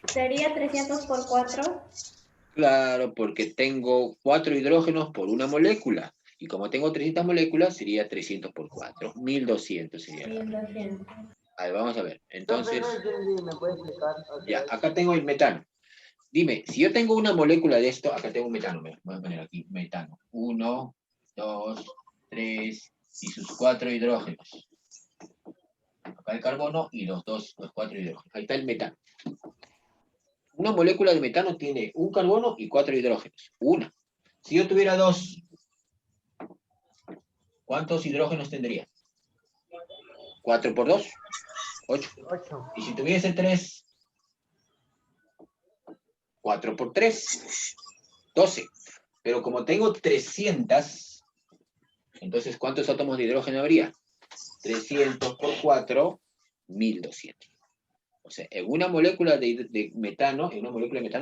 Sería 300 por 4. Claro, porque tengo 4 hidrógenos por una molécula. Y como tengo 300 moléculas, sería 300 por 4. 1200 sería. 1200. A ver, vamos a ver. Entonces, Profe, no entendí, ¿me puede explicar? ya, acá tengo el metano. Dime, si yo tengo una molécula de esto, acá tengo un metano, me voy a poner aquí, metano. 1, 2, 3 y sus 4 hidrógenos. Acá el carbono y los 4 hidrógenos. Ahí está el metano. Una molécula de metano tiene un carbono y 4 hidrógenos. Una. Si yo tuviera 2, ¿cuántos hidrógenos tendría? 4 por 2, 8. 8. Y si tuviese 3, 4 por 3, 12. Pero como tengo 300, entonces ¿cuántos átomos de hidrógeno habría? 300 por 4, 1200. O sea, en una molécula de metano,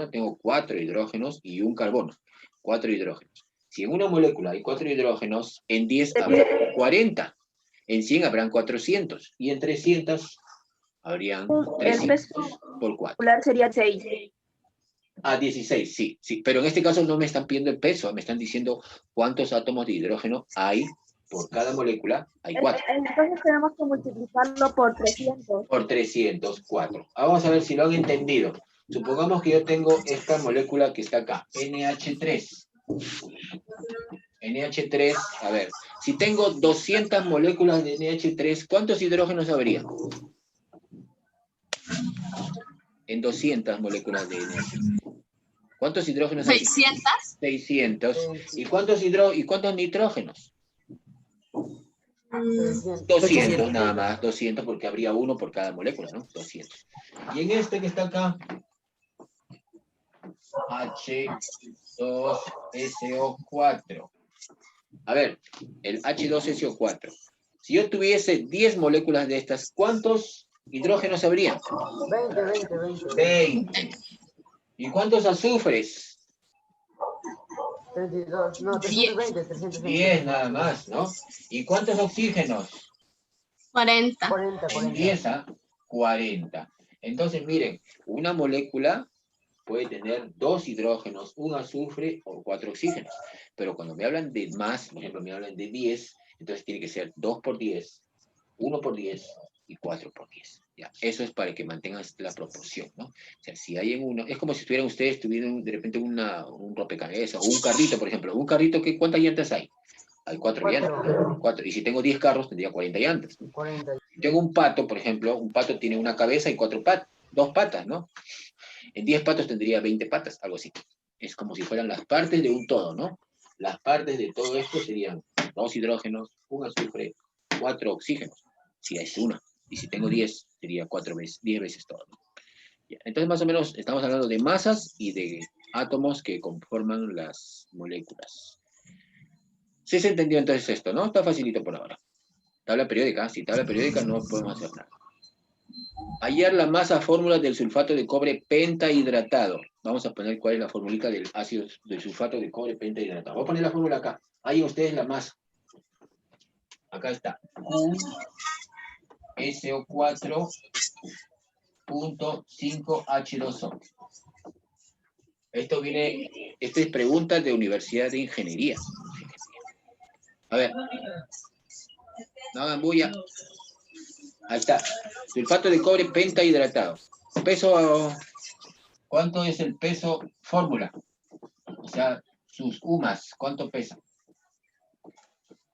tengo 4 hidrógenos y un carbono. 4 hidrógenos. Si en una molécula hay 4 hidrógenos, en 10 habrá 40. En 100 habrán 400. Y en 300 habrían 300 por 4. Sería 6. Ah, 16, sí, sí. Pero en este caso no me están pidiendo el peso, me están diciendo cuántos átomos de hidrógeno hay por cada molécula. Hay 4. Entonces tenemos que multiplicarlo por 300. Por 304. Vamos a ver si lo han entendido. Supongamos que yo tengo esta molécula que está acá, NH3. NH3, a ver, si tengo 200 moléculas de NH3, ¿cuántos hidrógenos habría? En 200 moléculas de NH3. ¿Cuántos hidrógenos hay? 600. 600. ¿Y cuántos nitrógenos? 200 nada más, 200 porque habría uno por cada molécula, ¿no? 200. Y en este que está acá, H2SO4. A ver, el H2SO4. Si yo tuviese 10 moléculas de estas, ¿cuántos hidrógenos habría? 20. ¿Y cuántos azufres? 32, no, 320. 10 nada más, ¿no? ¿Y cuántos oxígenos? 40. 40. En 10 a 40. Entonces, miren, una molécula puede tener 2 hidrógenos, un azufre o 4 oxígenos. Pero cuando me hablan de más, por ejemplo, me hablan de 10, entonces tiene que ser 2 por 10, 1 por 10 y 4 por 10. ¿Ya? Eso es para que mantengan la proporción, ¿no? O sea, si hay en uno, es como si estuvieran ustedes tuvieran de repente un rompecabezas o un carrito, por ejemplo. Un carrito, ¿cuántas llantas hay? Hay 4 llantas. 4. Y si tengo 10 carros, tendría 40 llantas. 40. Si tengo un pato, por ejemplo, un pato tiene una cabeza y 2 patas, ¿no? En 10 patos tendría 20 patas, algo así. Es como si fueran las partes de un todo, ¿no? Las partes de todo esto serían 2 hidrógenos, un azufre, 4 oxígenos, si es una. Y si tengo 10, sería 10 veces todo, ¿no? Entonces, más o menos, estamos hablando de masas y de átomos que conforman las moléculas. ¿Sí se entendió entonces esto, no? Está facilito por ahora. Tabla periódica, sin tabla periódica no podemos hacer nada. Hallar la masa fórmula del sulfato de cobre pentahidratado. Vamos a poner cuál es la formulita del ácido del sulfato de cobre pentahidratado. Voy a poner la fórmula acá. Ahí ustedes la masa. Acá está. SO4 3.5H2O. Esto es pregunta de Universidad de Ingeniería. A ver. No hagan bulla. Ahí está. Sulfato de cobre pentahidratado. Peso, ¿cuánto es el peso fórmula? O sea, sus UMAS, ¿cuánto pesa?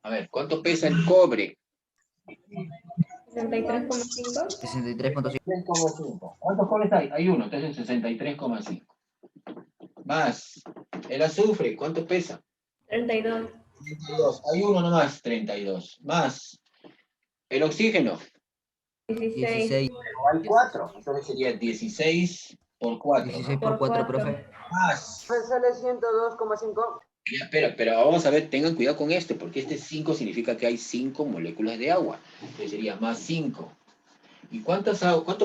A ver, ¿cuánto pesa el cobre? 63,5. 63.5. 63,5. ¿Cuántos cobres hay? Hay uno, entonces 63,5. Más, el azufre, ¿cuánto pesa? 32. 32. Hay uno nomás, 32. Más, el oxígeno. 16. 16. Hay 4. Entonces sería 16 por 4. 16 por 4, profe. Más. Me sale 102,5. Ya, pero vamos a ver, tengan cuidado con esto, porque este 5 significa que hay 5 moléculas de agua. Entonces sería más 5. ¿Y cuánto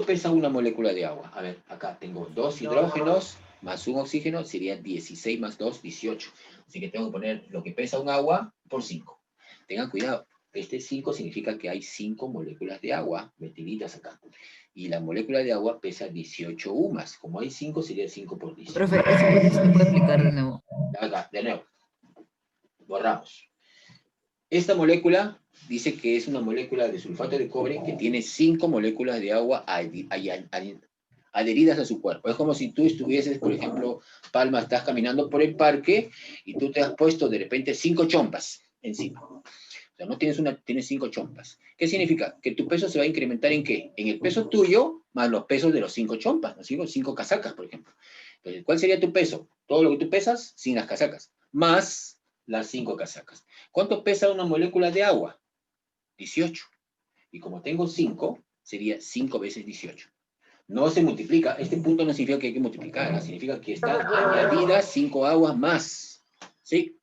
pesa una molécula de agua? A ver, acá tengo 2 hidrógenos más un oxígeno, sería 16 más 2, 18. Así que tengo que poner lo que pesa un agua por 5. Tengan cuidado, este 5 significa que hay 5 moléculas de agua metiditas acá. Y la molécula de agua pesa 18 UMAS. Como hay 5, sería 5 por 18. Profe, ¿eso se puede explicar de nuevo? Acá, de nuevo. Borramos. Esta molécula dice que es una molécula de sulfato de cobre que tiene 5 moléculas de agua adheridas a su cuerpo. Es como si tú estuvieses, por ejemplo, Palma, estás caminando por el parque y tú te has puesto de repente 5 chompas encima. O sea, no tienes tienes 5 chompas. ¿Qué significa? Que tu peso se va a incrementar ¿en qué? En el peso tuyo más los pesos de los 5 chompas, ¿no? 5 casacas, por ejemplo. Entonces, ¿cuál sería tu peso? Todo lo que tú pesas sin las casacas, más las 5 casacas. ¿Cuánto pesa una molécula de agua? 18. Y como tengo 5, sería 5 veces 18. No se multiplica. Este punto no significa que hay que multiplicar, ¿no? Significa que está añadida 5 aguas más. ¿Sí?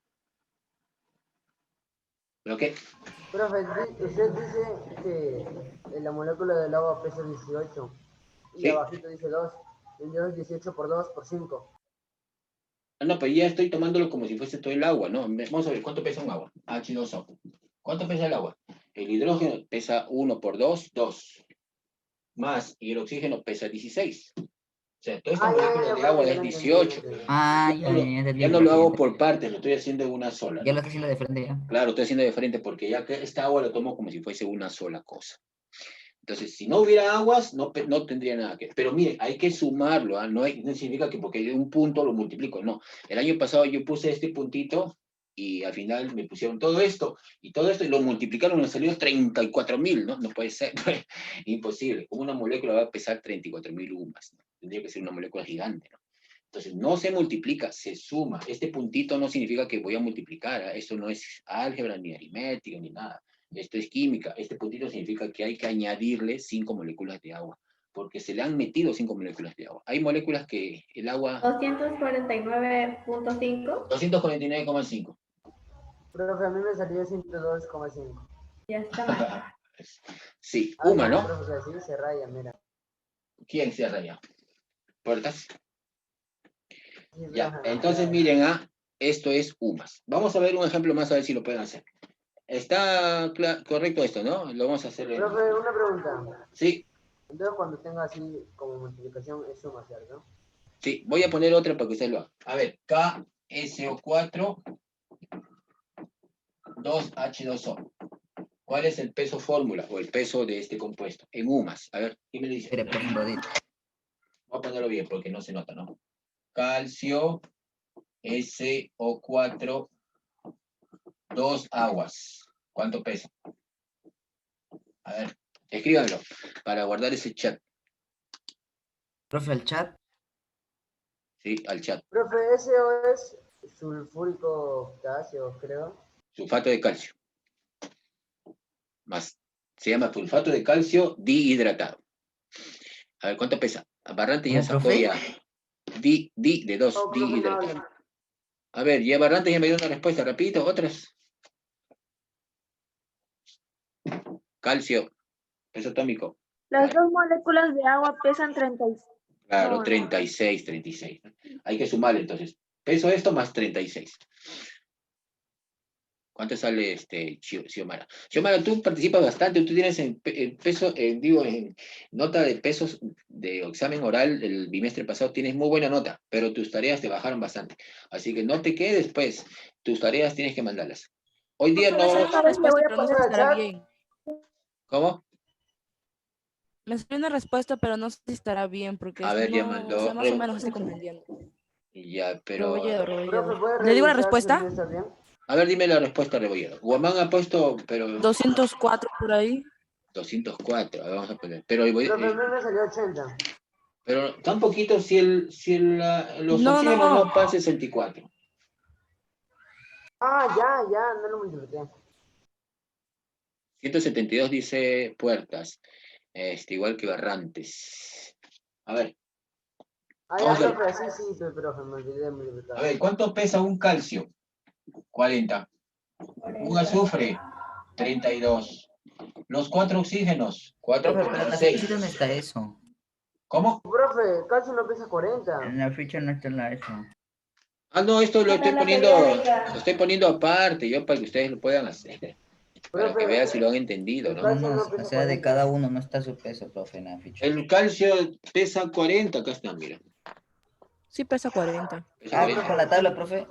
¿Pero qué? Profe, usted dice que la molécula del agua pesa 18. Y Sí. abajito dice 2. Entonces 18 por 2 por 5. No, pero ya estoy tomándolo como si fuese todo el agua, ¿no? Vamos a ver, ¿cuánto pesa un agua? H2O. ¿Cuánto pesa el agua? El hidrógeno pesa 1 por 2, 2. Más, y el oxígeno pesa 16. O sea, toda esta molécula de agua es 18. Ah, ya entendí. Ya no lo hago por partes, lo estoy haciendo en una sola. Ya lo estoy haciendo de frente ya. Claro, estoy haciendo de frente porque ya que esta agua la tomo como si fuese una sola cosa. Entonces, si no hubiera aguas, no tendría nada que... Pero miren, hay que sumarlo, ¿ah? No significa que porque de un punto lo multiplico, no. El año pasado yo puse este puntito y al final me pusieron todo esto y lo multiplicaron y me salió 34.000, ¿no? No puede ser, imposible. Como una molécula va a pesar 34.000 UMAS, ¿no? Tendría que ser una molécula gigante, ¿no? Entonces, no se multiplica, se suma. Este puntito no significa que voy a multiplicar, ¿eh? Esto no es álgebra, ni aritmética, ni nada. Esto es química. Este puntito significa que hay que añadirle 5 moléculas de agua, porque se le han metido 5 moléculas de agua. Hay moléculas que el agua... 249.5. 249,5. Profe, a mí me salió 102,5. Ya está. Sí, UMA, ¿no? Profe, así se raya, mira. ¿Quién se ha rayado? ¿Puertas? Sí, Ya, roja, entonces roja. miren, esto es UMAS. Vamos a ver un ejemplo más a ver si lo pueden hacer. Está correcto esto, ¿no? Lo vamos a hacer. Profe, una pregunta. Sí, Entonces cuando tenga así como multiplicación es suma, ¿cierto? sí. Voy a poner otra para que ustedes lo hagan. A ver, KSO4, 2H2O. ¿Cuál es el peso fórmula o el peso de este compuesto? En UMAS. A ver, ¿quién me lo dice? Espere, profe, lo digo. Voy a ponerlo bien porque no se nota, ¿no? Calcio, SO4, 2 aguas. ¿Cuánto pesa? A ver, escríbanlo para guardar ese chat. Profe, al chat. Sí, al chat. Profe, SO es sulfúrico potasio, creo. Sulfato de calcio. Más, se llama sulfato de calcio dihidratado. A ver, ¿cuánto pesa? Barrante ya ¿Cómo, sacó profe? ya. De 2, No, profe, no dihidratado. hablen. A ver, ya Barrante ya me dio una respuesta, rapidito, otras. Calcio, peso atómico. Las dos moléculas de agua pesan 36. Claro, No. 36. Hay que sumarle entonces. Peso esto más 36. ¿Cuánto sale Xiomara? Xiomara, tú participas bastante, tú tienes en peso, en nota de pesos de examen oral el bimestre pasado, tienes muy buena nota, pero tus tareas te bajaron bastante. Así que no te quedes, pues, tus tareas tienes que mandarlas. Hoy día no... Me salió una respuesta, pero no sé si estará bien. ¿Cómo? Me salió una respuesta, pero no sé si estará bien, porque A ver, ya no, mandó. o sea, más o menos estoy comprendiendo. Ya, pero... Rebolledo. ¿puede ¿Le digo la revisar si respuesta? está bien? A ver, dime la respuesta, Rebolledo. Guamán ha puesto, pero... 204 por ahí. 204, a ver, vamos a poner. Pero, Profe, a mí me salió 80. pero tan poquito si los No, oxígenos no. no pasan 64. Ya, no lo multipliqué. 172 dice Puertas. Igual que Barrantes. A ver. Ya, Vamos a ver. profe, sí, profe, me olvidé de multiplicar. A ver, ¿cuánto pesa un calcio? 40. Un azufre, 32. Los 4 oxígenos, 4 Profe, por pero en la 6. ficha no está eso. ¿Cómo? Profe, calcio no pesa 40. En la ficha no está eso. Ah, no, esto lo estoy Tabla poniendo periódica. aparte, yo para que ustedes lo puedan hacer. Para que Profe, vean si lo han entendido, el ¿no? No, calcio no, no o pesa sea, de 40. cada uno no está su peso, profe, en la ficha. El calcio pesa 40, acá está, mira. Sí pesa 40. Pesa Ah, 40. con la tabla, profe.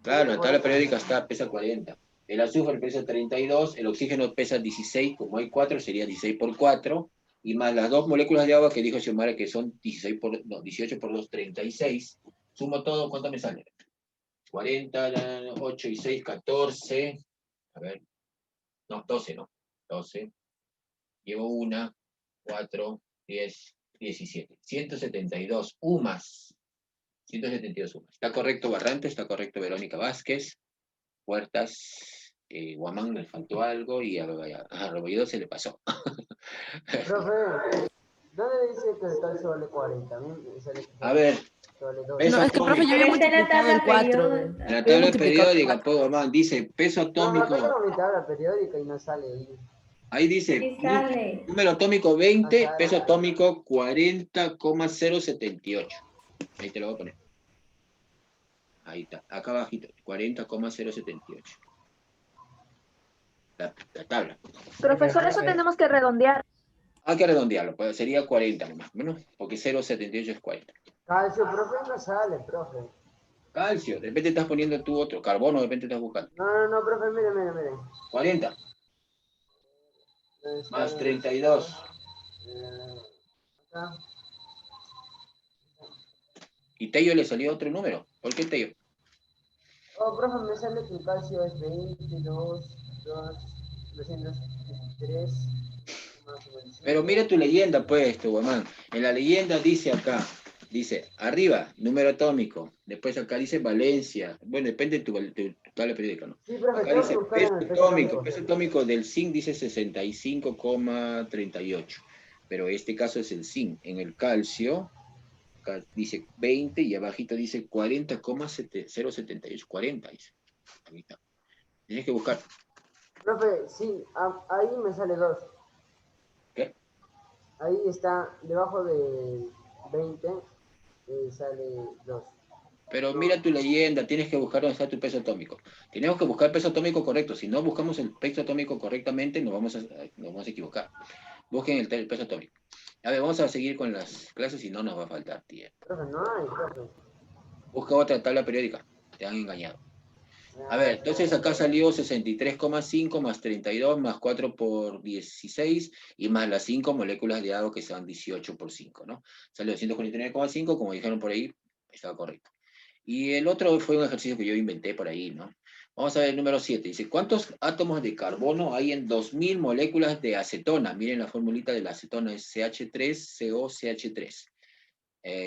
Claro, la tabla periódica pesa 40. El azúcar pesa 32, el oxígeno pesa 16, como hay 4 sería 16 por 4, y más las 2 moléculas de agua que dijo Xiomara que son 18 por 2, 36. Sumo todo, ¿cuánto me sale? 40, 8 y 6, 14. A ver, no, 12, no. 12. Llevo 1, 4, 10, 17. 172 UMAS. 172 UMAS. ¿Está correcto Barrante? ¿Está correcto Verónica Vázquez? Puertas, Guamán le faltó algo y a Rebolledo se le pasó. Profe, ¿dónde dice que el calcio vale 40? A mí me sale A ver, que vale 2. peso No, es que, profe, yo atómico. había Pero está en la multiplicado el tabla 4. periódica. En la Había tabla multiplicado el periódica, 4. Guamán, dice peso No, acá atómico. tengo mi tabla periódica y no sale ahí. Ahí dice Sí sale. número atómico 20, Acá. peso atómico 40,078. Ahí te lo voy a poner. Ahí está, acá abajito, 40,078. La tabla. Profesor, eso tenemos que redondear. Hay que redondearlo, pues sería 40 nomás, ¿no? Porque 0,78 es 40. Calcio, profe, no sale, profe. Calcio, de repente estás poniendo tú otro, carbono de repente estás buscando. No, profe, mire. 40 más 32. Acá. Y Tello le salió otro número. ¿Por qué Tello? Oh, profe, me sale que el calcio es 22, 223. Pero mira tu leyenda, pues, tu guamán. En la leyenda dice acá, dice, arriba, número atómico. Después acá dice Valencia. Bueno, depende de tu tabla periódica, ¿no? Sí, profe, Acá tengo dice que buscar en el peso atómico. peso atómico del zinc dice 65,38. Pero este caso es el zinc. En el calcio, acá dice 20 y abajito dice 40,078. 40 dice. Ahí está. Tienes que buscar. Profe, sí, ahí me sale 2. ¿Qué? Ahí está, debajo de 20, sale 2. Pero mira tu leyenda, tienes que buscar dónde está tu peso atómico. Tenemos que buscar peso atómico correcto. Si no buscamos el peso atómico correctamente, nos vamos a equivocar. Busquen el peso atómico. A ver, vamos a seguir con las clases y no nos va a faltar tiempo. Profe, no hay, profe. Busca otra tabla periódica. Te han engañado. A ver, entonces acá salió 63,5 más 32 más 4 por 16 y más las 5 moléculas de agua que son 18 por 5, ¿no? Salió 249,5, como dijeron por ahí, estaba correcto. Y el otro fue un ejercicio que yo inventé por ahí, ¿no? Vamos a ver el número 7. Dice, ¿cuántos átomos de carbono hay en 2000 moléculas de acetona? Miren la formulita de la acetona, es CH3COCH3.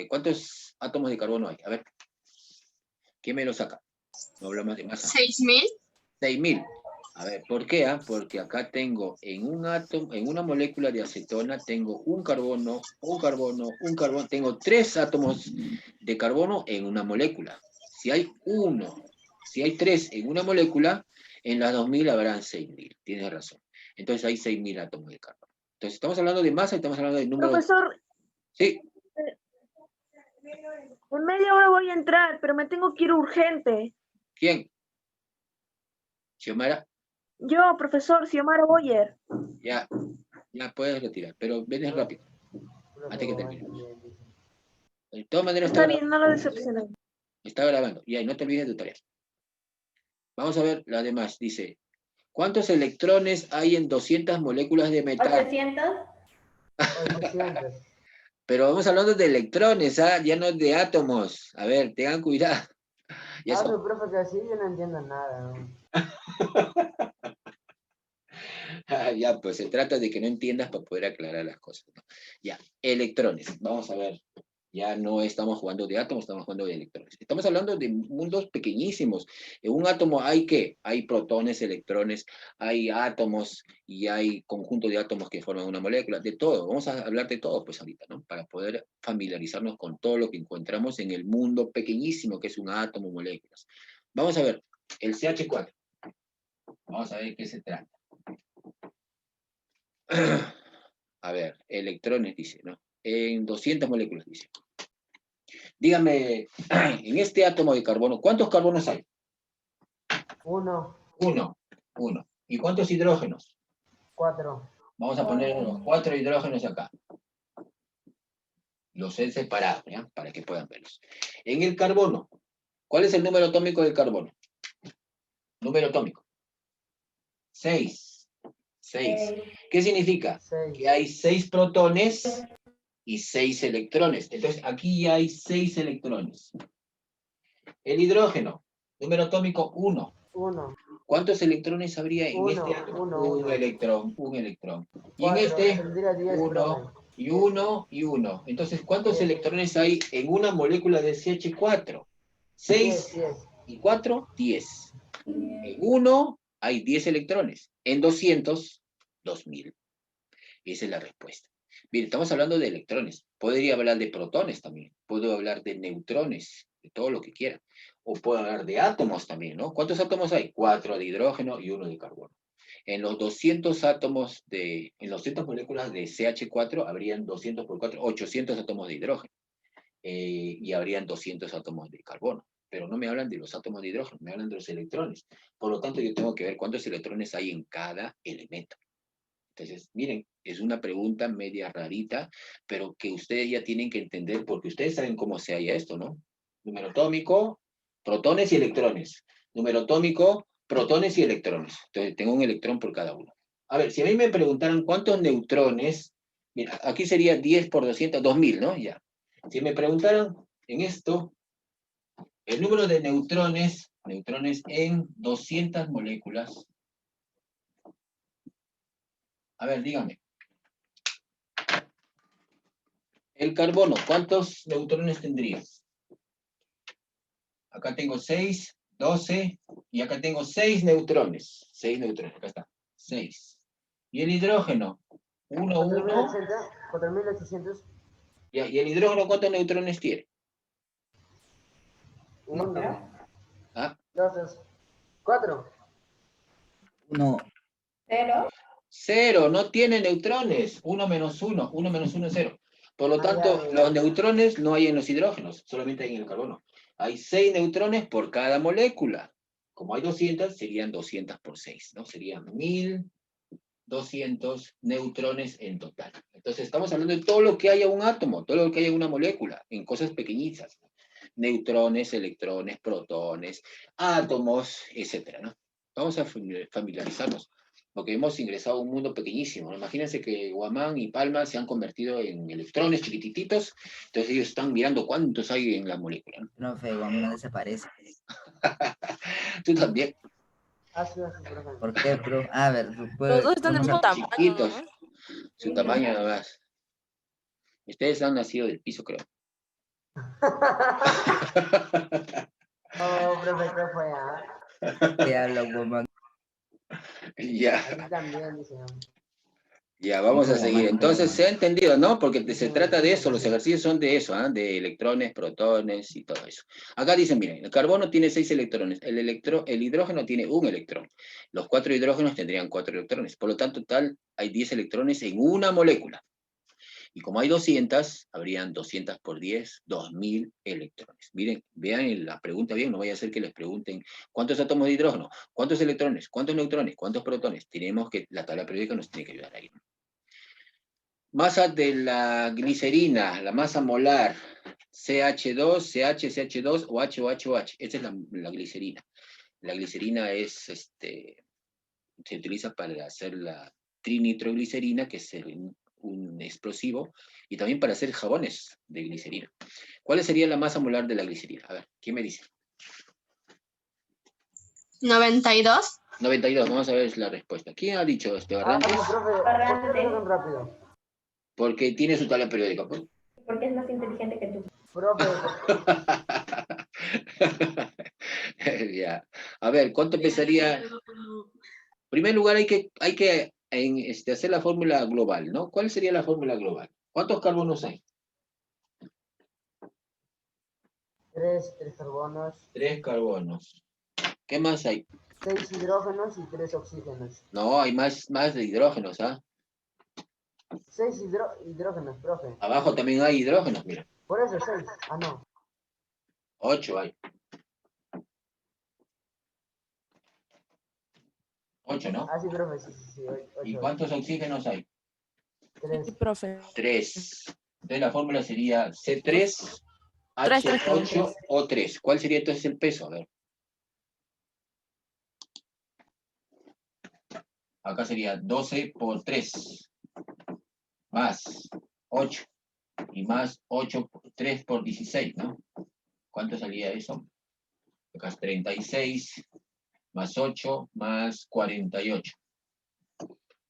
¿Cuántos átomos de carbono hay? A ver, ¿quién me lo saca? No hablamos de masa. 6.000. 6.000. A ver, ¿por qué? Porque acá tengo en un átomo, en una molécula de acetona, tengo un carbono, tengo 3 átomos de carbono en una molécula. Si hay 3 en una molécula, en las 2000 habrán 6.000. Tienes razón. Entonces hay 6.000 átomos de carbono. Entonces estamos hablando de masa y estamos hablando de número. Profesor, Sí. en media hora voy a entrar, pero me tengo que ir urgente. ¿Quién? Xiomara, Yo, profesor, Xiomara Boyer. ya puedes retirar, pero ven rápido, antes que termine. De todas maneras Está bien, no lo decepcioné. está grabando, y no te olvides de tu tarea. Vamos a ver la demás, dice, ¿cuántos electrones hay en 200 moléculas de metal? 800. 800. Pero vamos hablando de electrones, ya no de átomos. A ver, tengan cuidado. Ya son- Su profe, que así yo no entiendo nada. ¿no? Ya, pues se trata de que no entiendas para poder aclarar las cosas, ¿no? Ya, electrones. Vamos a ver. Ya no estamos jugando de átomos, estamos jugando de electrones. Estamos hablando de mundos pequeñísimos. En un átomo hay ¿qué? Hay protones, electrones, hay átomos y hay conjunto de átomos que forman una molécula. De todo. Vamos a hablar de todo, pues ahorita, ¿no? Para poder familiarizarnos con todo lo que encontramos en el mundo pequeñísimo que es un átomo, moléculas. Vamos a ver. El CH4. Vamos a ver qué se trata. A ver, electrones dice, ¿no? En 200 moléculas dice. Dígame, en este átomo de carbono, ¿cuántos carbonos hay? 1, Uno. ¿Y cuántos hidrógenos? 4. Vamos a poner los 4 hidrógenos acá. Los he separado, ¿ya? Para que puedan verlos. En el carbono, ¿cuál es el número atómico del carbono? Número atómico. 6. ¿Qué significa? 6. Que hay 6 protones y 6 electrones. Entonces, aquí ya hay 6 electrones. El hidrógeno, número atómico 1. 1. ¿Cuántos electrones habría en este átomo? Un electrón. Y en este, 1, y 1, y 1. Entonces, ¿cuántos electrones hay en una molécula de CH4? 6 y 4, 10. En 1 hay 10 electrones. En 200, 2000. Esa es la respuesta. Bien, estamos hablando de electrones. Podría hablar de protones también. Puedo hablar de neutrones, de todo lo que quiera. O puedo hablar de átomos también, ¿no? ¿Cuántos átomos hay? 4 de hidrógeno y 1 de carbono. En los 200 átomos en los 200 moléculas de CH4 habrían 200 por 4, 800 átomos de hidrógeno. Y habrían 200 átomos de carbono. Pero no me hablan de los átomos de hidrógeno, me hablan de los electrones. Por lo tanto, yo tengo que ver cuántos electrones hay en cada elemento. Entonces, miren, es una pregunta media rarita, pero que ustedes ya tienen que entender, porque ustedes saben cómo se halla esto, ¿no? Número atómico, protones y electrones. Número atómico, protones y electrones. Entonces, tengo un electrón por cada uno. A ver, si a mí me preguntaran cuántos neutrones, mira, aquí sería 10 por 200, 2000, ¿no? Ya. Si me preguntaran en esto, el número de neutrones en 200 moléculas. A ver, dígame. El carbono, ¿cuántos neutrones tendría? Acá tengo 6, 12, y acá tengo 6 neutrones. 6 neutrones, acá está. 6. Y el hidrógeno, 1, 1. 4800. ¿Y el hidrógeno cuántos neutrones tiene? 1. ¿Ah? 2. 4. 1. 0. 0, no tiene neutrones. 1 menos 1, 1 menos 1 es 0. Por lo tanto, los neutrones no hay en los hidrógenos, solamente hay en el carbono. Hay 6 neutrones por cada molécula. Como hay 200, serían 200 por 6, ¿no? Serían 1200 neutrones en total. Entonces, estamos hablando de todo lo que hay en un átomo, todo lo que hay en una molécula, en cosas pequeñitas. Neutrones, electrones, protones, átomos, etcétera, ¿no? Vamos a familiarizarnos, porque hemos ingresado a un mundo pequeñísimo, ¿no? Imagínense que Guamán y Palma se han convertido en electrones chiquititos, entonces ellos están mirando cuántos hay en la molécula, ¿no? Profe, Guamán no desaparece. Tú también. ¿Por qué, profe? A ver, Los dos están del mismo tamaño, chiquitos, ¿no? su tamaño nada más. Ustedes han nacido del piso, creo. Oh, profe, ¿qué fue? ¿Qué habla Guamán? Ya. Aquí también, dice. Ya, vamos a Dijo seguir. Guamán, Entonces, Guamán. se ha entendido, ¿no? Porque se trata de eso, los ejercicios son de eso, ¿ah? De electrones, protones y todo eso. Acá dicen, miren, el carbono tiene 6 electrones, el hidrógeno tiene un electrón. Los 4 hidrógenos tendrían 4 electrones. Por lo tanto, hay 10 electrones en una molécula. Y como hay 200, habrían 200 por 10, 2000 electrones. Miren, vean la pregunta bien, no vaya a ser que les pregunten cuántos átomos de hidrógeno, cuántos electrones, cuántos neutrones, cuántos protones. Tenemos que, la tabla periódica nos tiene que ayudar ahí. Masa de la glicerina, la masa molar, CH2, CH, CH2 o H o H o H. Esa es la glicerina. La glicerina es, se utiliza para hacer la trinitroglicerina, que es un explosivo, y también para hacer jabones de glicerina. ¿Cuál sería la masa molar de la glicerina? A ver, ¿quién me dice? 92. 92, vamos a ver la respuesta. ¿Quién ha dicho este Barrantes? Profe, ¿por qué lo dice tan rápido? Porque tiene su tabla periódica. Pues. Porque es más inteligente que tú. Profe, Ya. A ver, ¿cuánto pesaría? En primer lugar, hay que hacer la fórmula global, ¿no? ¿Cuál sería la fórmula global? ¿Cuántos carbonos hay? tres carbonos, 3 carbonos. ¿Qué más hay? 6 hidrógenos y 3 oxígenos. No, hay más de hidrógenos, ¿ah? 6 hidrógenos, profe. Abajo también hay hidrógenos, mira. Por eso 6. Ah, no. 8 hay. 8, ¿no? Ah, sí, profe, sí. ¿Y 8. cuántos oxígenos hay? Sí, 3. profe. 3. Entonces la fórmula sería C3, Tres, H8 o 3. ¿Cuál sería entonces el peso? A ver. Acá sería 12 por 3, más 8, y más 8, 3 por 16, ¿no? ¿Cuánto salía eso? Acá es 36, más 8, más 48.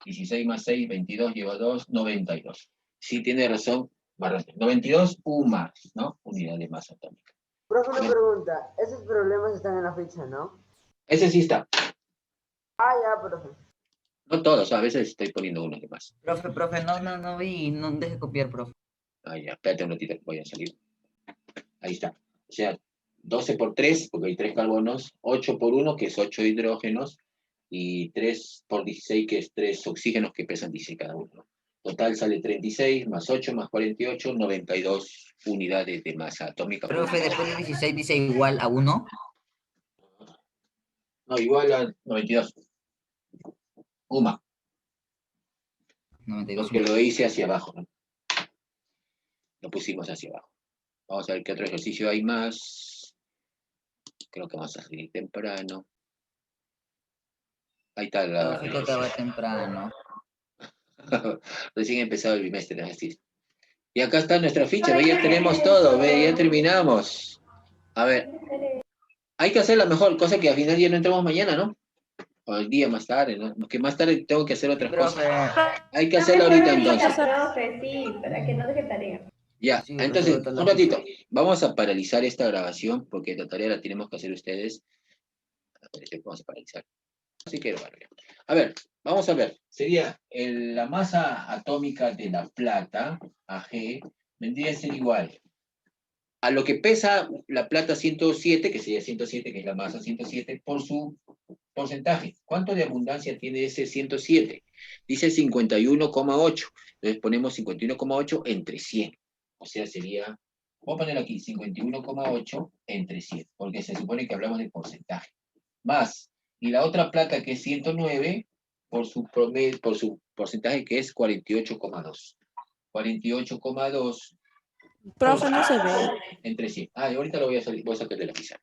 16 más 6, 22, lleva 2, 92. Sí tiene razón, Barrantes. 92 U más, ¿no? Unidad de masa atómica. Profe, una pregunta. Esos problemas están en la ficha, ¿no? Ese sí está. Ah, ya, profe. No todos, a veces estoy poniendo uno de más. Profe, no vi, no deje copiar, profe. Ah, ya, espérate un ratito, voy a salir. Ahí está. O sea, 12 por 3, porque hay 3 carbonos, 8 por 1, que es 8 hidrógenos, y 3 por 16, que es 3 oxígenos que pesan 16 cada uno. Total sale 36, más 8, más 48, 92 unidades de masa atómica. Profe, después de 16 dice igual a 1. No, igual a 92. UMA. 92. Porque lo hice hacia abajo, ¿no? Lo pusimos hacia abajo. Vamos a ver qué otro ejercicio hay más. Creo que vamos a salir temprano. Ahí está la... Profe, que acaba temprano. Recién empezado el bimestre de ejercicio. Y acá está nuestra ficha, ¿ve? Ya tenemos todo, ¿ve? Ya terminamos. A ver, hay que hacer la mejor cosa que al final ya no entramos mañana, ¿no? O el día más tarde, ¿no? Porque más tarde tengo que hacer otras cosas. Hay que hacerlo ahorita entonces. Profe, sí, para que no deje tarea. Ya, Sí, entonces, profe, un ratito. Vamos a paralizar esta grabación porque la tarea la tenemos que hacer ustedes. Vamos a paralizar. Así que, bueno, ya. A ver, vamos a ver. Sería la masa atómica de la plata, Ag, vendría a ser igual a lo que pesa la plata 107, que sería 107, que es la masa 107, por su porcentaje. ¿Cuánto de abundancia tiene ese 107? Dice 51,8. Entonces ponemos 51,8 entre 100. O sea, sería, voy a poner aquí 51,8 entre 100, porque se supone que hablamos de porcentaje. Más, y la otra plata que es 109, por su porcentaje que es 48,2. 48,2 Profe, no se ve. entre 100. Ah, y ahorita lo voy a sacar de la pizarra.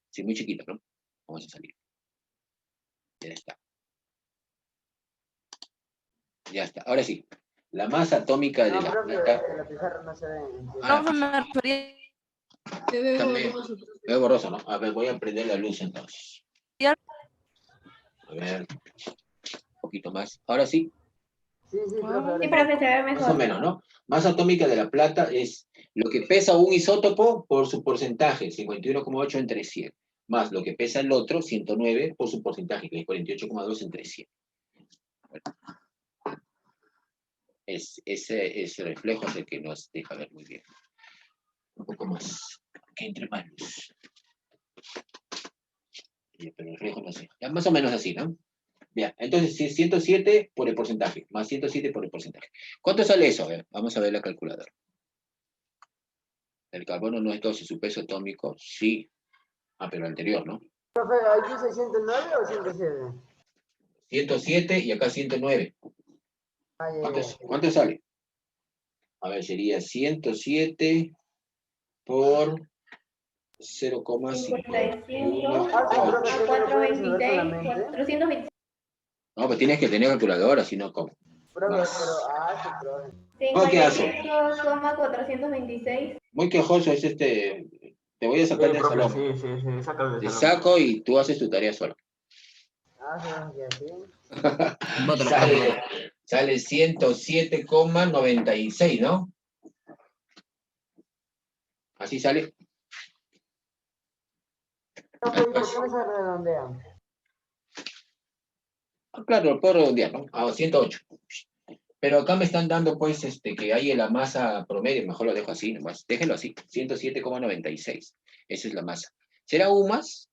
Sí, muy chiquito, ¿no? Vamos a salir. Ya está. Ya está. Ahora sí. La masa atómica de No, la profe, plata. la pizarra no se ve. Profe, me refería. Me veo borroso, ¿no? A ver, voy a prender la luz entonces. A ver. Un poquito más. Ahora sí. Sí, profe. Sí, profe, se ve mejor. Más o menos, ¿no? Masa atómica de la plata es lo que pesa un isótopo por su porcentaje, 51,8 entre 100. Más lo que pesa el otro, 109, por su porcentaje, que es 48,2 entre 100. Ese reflejo es el que nos deja ver muy bien. Un poco más, que entre más luz. Pero el reflejo no sé. Ya más o menos así, ¿no? Bien, entonces si es 107 por el porcentaje, más 107 por el porcentaje. ¿Cuánto sale eso? A ver, vamos a ver la calculadora. El carbono no es 12, su peso atómico, sí. Ah, pero anterior, ¿no? Profe, ¿aquí dice 109 o 107? 107 y acá 109. Ah, ya, ya. ¿Cuánto sale? A ver, sería 107 por 0,51. Ah, sí, profe, creo que lo puedo resolver con la 426, mente. 426. No, pues tienes que tener calculadora, si no, ¿cómo? Profe, Más. pero, sí, profe. ¿Qué hace? 55,426. Muy quejoso es este. Te voy a sacar del salón. Sí, sácalo del Te salón. saco y tú haces tu tarea solo. Sí, ya, sí. Bótalo, Sale 107,96, ¿no? Así sale. Profe, ¿y por qué no se redondea? Claro, lo puedo redondear, ¿no? A 108. Pero acá me están dando, pues, que hay en la masa promedio. Mejor lo dejo así nomás. Déjenlo así. 107,96. Esa es la masa. ¿Será UMAS?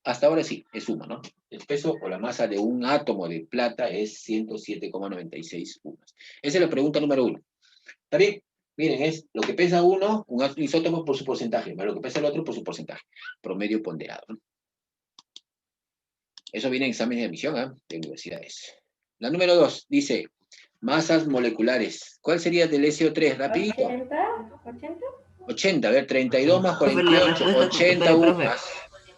Hasta ahora sí, es UMA, ¿no? El peso o la masa de un átomo de plata es 107,96 UMAS. Esa es la pregunta número 1. ¿Está bien? Miren, es lo que pesa uno, un isótopo por su porcentaje, más lo que pesa el otro por su porcentaje. Promedio ponderado, ¿no? Eso viene en exámenes de admisión, de universidades. La número 2 dice, masas moleculares. ¿Cuál sería del SO3? Rapidito. 80, a ver, 32 más Profe, 48, 80 profe. más.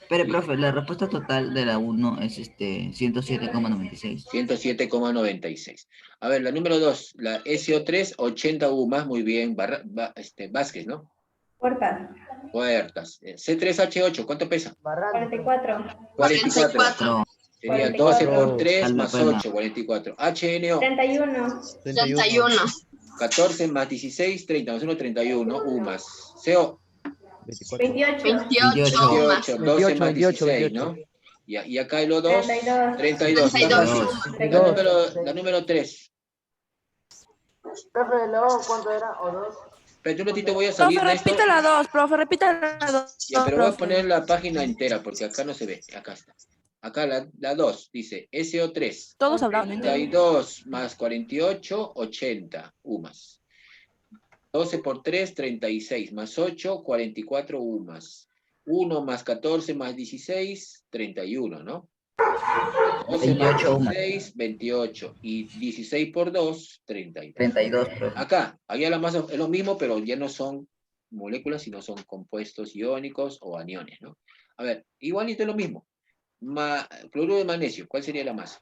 Pero, profe, la respuesta total de la 1 es 107,96. 107,96. A ver, la número 2, la SO3, 80 U más, muy bien. Vázquez, ¿no? Puertas. C3H8, ¿cuánto pesa? 44. 44. Sería 12 por 3 más 8, 44. HNO. 31. 31. 14 más 16, 30 más 1, 31. U más. CO. 28. 28, 12 más 16, ¿no? Y acá hay los dos. 32. 32. La número 3. Profe, luego, ¿cuánto era? ¿O 2? Pero un ratito voy a salir Profe, de esto. repita la 2, profe, repita la 2. Ya, pero voy a poner la página entera porque acá no se ve. Acá está. Acá la 2 dice SO3. Todos hablaban, ¿no? 32 más 48, 80 UMAS. 12 por 3, 36 más 8, 44 UMAS. 1 más 14 más 16, 31, ¿no? 12 más 28 UMAS. 16, 28. Y 16 por 2, 32. 32, profe. Acá, allá la masa es lo mismo, pero ya no son moléculas, sino son compuestos iónicos o aniones, ¿no? A ver, igualito es lo mismo. Cloruro de magnesio, ¿cuál sería la masa?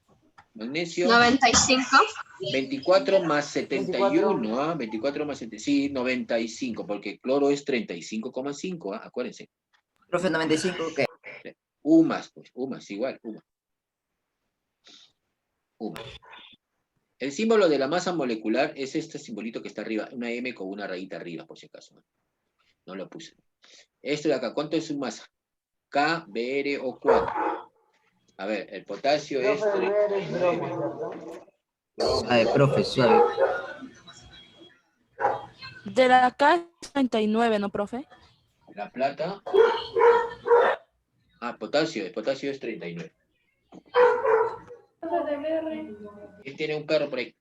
Magnesio. 95. 24 más 71, ¿ah? 24 más 70, sí, 95, porque cloro es 35,5, acuérdense. Profe, 95, ¿qué? UMAS, pues, UMAS, igual, UMAS. El símbolo de la masa molecular es este simbolito que está arriba, una M con una rayita arriba, por si acaso. No lo puse. Esto de acá, ¿cuánto es su masa? K, BR o 4. A ver, el potasio es... A ver, profe, suave. De la K 39, ¿no, profe? La plata... potasio es 39. ¿Quién tiene un carro por ahí?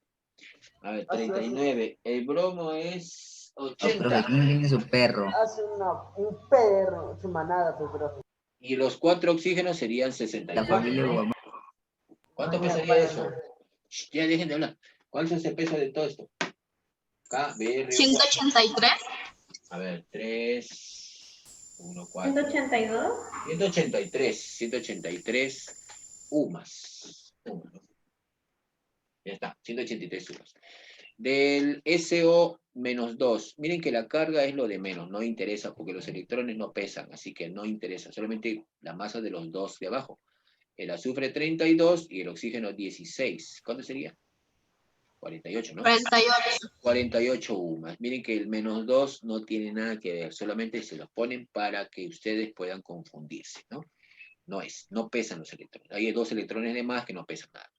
A ver, 39. El bromo es 80. Profe, ¿quién tiene su perro? Hace un perro, su manada, pues, profe. Y los 4 oxígenos serían 64. La familia Guamán. ¿Cuánto pesaría eso? Ya dejen de hablar. ¿Cuál es el peso de todo esto? K, B, R, 183. A ver, 3, 1, 4. 182. 183 UMAS. Ya está, 183 UMAS. Del SO-2, miren que la carga es lo de menos, no interesa porque los electrones no pesan, así que no interesa, solamente la masa de los dos de abajo. El azufre 32 y el oxígeno 16. ¿Cuánto sería? 48, ¿no? 48. 48 UMAS. Miren que el -2 no tiene nada que ver, solamente se los ponen para que ustedes puedan confundirse, ¿no? No pesan los electrones. Hay 2 electrones de más que no pesan nada.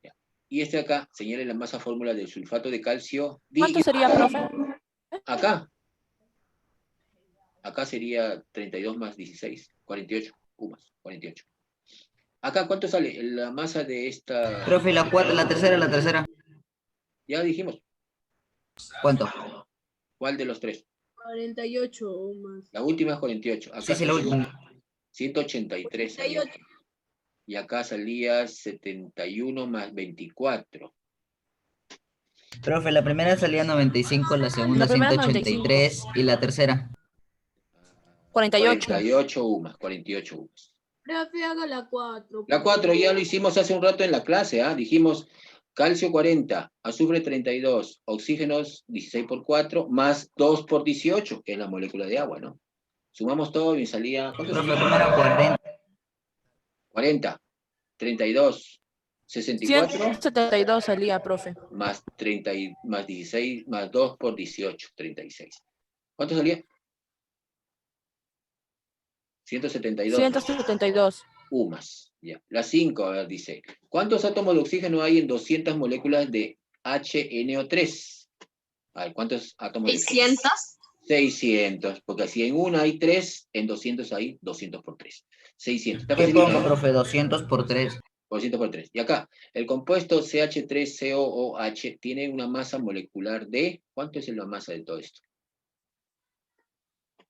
Ya. Y este acá, señale la masa fórmula del sulfato de calcio. ¿Cuánto sería, profe? Acá. Acá sería 32 más 16, 48 UMAS, 48. Acá, ¿cuánto sale la masa de esta? Profe, la tercera. Ya dijimos. ¿Cuánto? ¿Cuál de los tres? 48 o más. La última es 48. Acá Sí, la última. 183 salía. Y acá salía 71 más 24. Profe, la primera salía 95, la segunda La primera 183 y la tercera. 48. 48 UMAS, 48 UMAS. Profe, haga la 4. La 4 ya lo hicimos hace un rato en la clase, ¿ah? Dijimos calcio 40, azufre 32, oxígenos 16 por 4, más 2 por 18, que es la molécula de agua, ¿no? Sumamos todo y salía... ¿Cuánto Profe, salía? primero 40. 40, 32, 64, 172 salía, profe. más 30, más 16, más 2 por 18, 36. ¿Cuánto salía? 172. 172. UMAS. Ya. La 5, a ver, dice, ¿cuántos átomos de oxígeno hay en 200 moléculas de HNO3? A ver, ¿cuántos átomos de oxígeno? 600. 600, porque si en una hay 3, en 200 hay 200 por 3. 600. ¿Está ¿Qué facilito, pongo, no? profe? 200 por 3. 200 por 3. Y acá, el compuesto CH3COOH tiene una masa molecular de... ¿Cuánto es la masa de todo esto?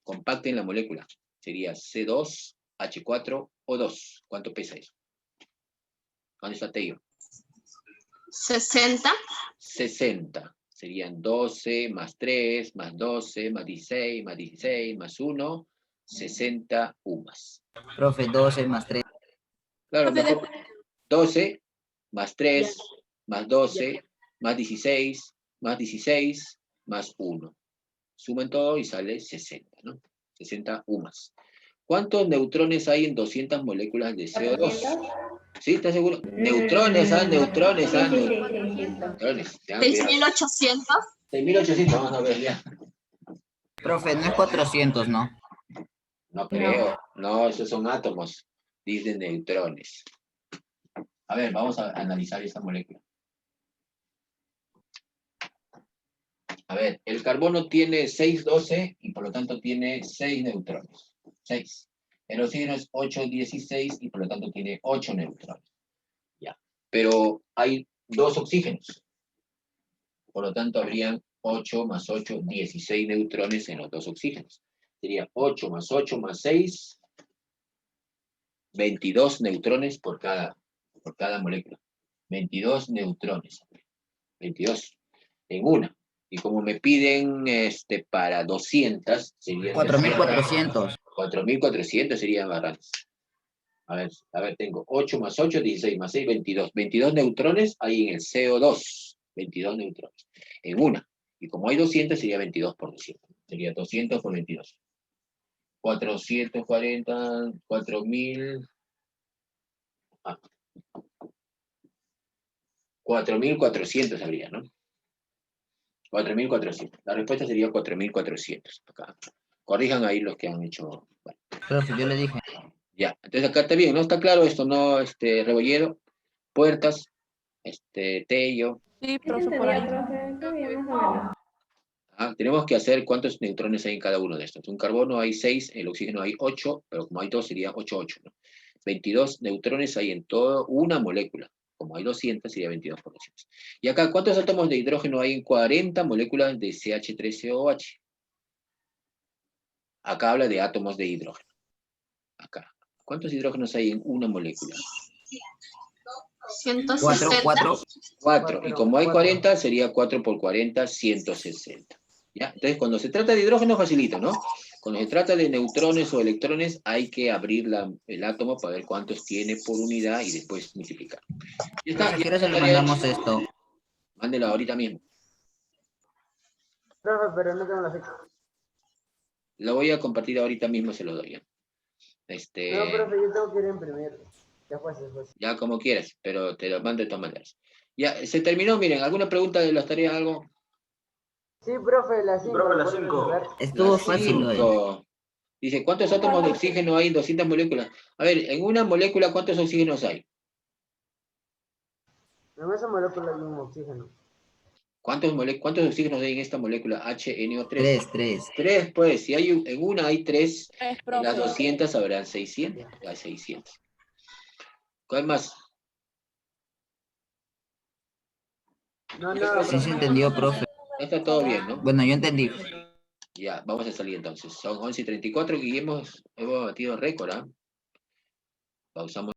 Compacten la molécula. Sería C2H4O2. ¿Cuánto pesa eso? ¿Dónde está Tello? 60. 60. Serían 12 más 3, más 12, más 16, más 16, más 1, 60 UMAS. Profe, 12 más 3. Claro, Profe, mejor 12 más 3, más 12, más 16, más 16, más 1. Sumen todo y sale 60, ¿no? 60 UMAS. ¿Cuántos neutrones hay en 200 moléculas de CO2? ¿Sí? ¿Estás seguro? Neutrones, neutrones, Sí, neutrones. 6800. 6.800, vamos a ver ya. Profe, no es 400, ¿no? No creo, no, esos son átomos, dicen neutrones. A ver, vamos a analizar esta molécula. A ver, el carbono tiene 6,12 y por lo tanto tiene 6 neutrones. 6. El oxígeno es 8,16 y por lo tanto tiene 8 neutrones. Ya. Pero hay 2 oxígenos. Por lo tanto habrían 8 más 8, 16 neutrones en los 2 oxígenos. Sería 8 más 8 más 6, 22 neutrones por cada molécula. 22 neutrones. 22 en una. Y como me piden para 200, serían 4.400. 4.400 serían barras. A ver, tengo 8 más 8, 16 más 6, 22. 22 neutrones hay en el CO2. 22 neutrones. En una. Y como hay 200, sería 22 por 200. Sería 200 por 22. 440, 4.000... 4.400 habría, ¿no? 4.400. La respuesta sería 4.400. Acá. Corrijan ahí los que han hecho. Bueno. Profe, yo le dije. Ya, entonces acá está bien, ¿no? Está claro esto, ¿no? Rebolledo, puertas, Tello. Sí, profe, por ahí. Tenemos que hacer cuántos neutrones hay en cada uno de estos. Un carbono hay 6, el oxígeno hay 8, pero como hay 2 sería 8, 8, ¿no? 22 neutrones hay en toda una molécula. Como hay 200, sería 22 por 200. Y acá, ¿cuántos átomos de hidrógeno hay en 40 moléculas de CH3COH? Acá habla de átomos de hidrógeno. Acá. ¿Cuántos hidrógenos hay en una molécula? 160. 4. Y como hay 40, sería 4 por 40, 160. ¿Ya? Entonces, cuando se trata de hidrógeno, facilito, ¿no? Cuando se trata de neutrones o electrones, hay que abrir el átomo para ver cuántos tiene por unidad y después multiplicar. ¿A qué hora se le mandamos esto? Mándelo ahorita mismo. Profe, pero no tengo la fecha. Lo voy a compartir ahorita mismo, se lo doy. ¿Ya? No, profe, yo tengo que ir a imprimir. Ya fue. Ya como quieras, pero te lo mando de todas maneras. Ya, se terminó, miren, ¿alguna pregunta de las tareas, algo? Sí, profe, la 5. Profe, la 5. Estuvo fácil hoy. Dice, ¿cuántos átomos de oxígeno hay en 200 moléculas? A ver, en una molécula, ¿cuántos oxígenos hay? En esa molécula hay un oxígeno. ¿Cuántos oxígenos hay en esta molécula HNO3? 3. 3, pues, si hay en una hay 3, en las profe. 200 habrán 600. Hay 600. ¿Cuál más? No, Sí se entendió, profe. Está todo bien, ¿no? Bueno, yo entendí. Ya, vamos a salir entonces. Son 11:34 y hemos batido récord, ¿ah? Pausamos.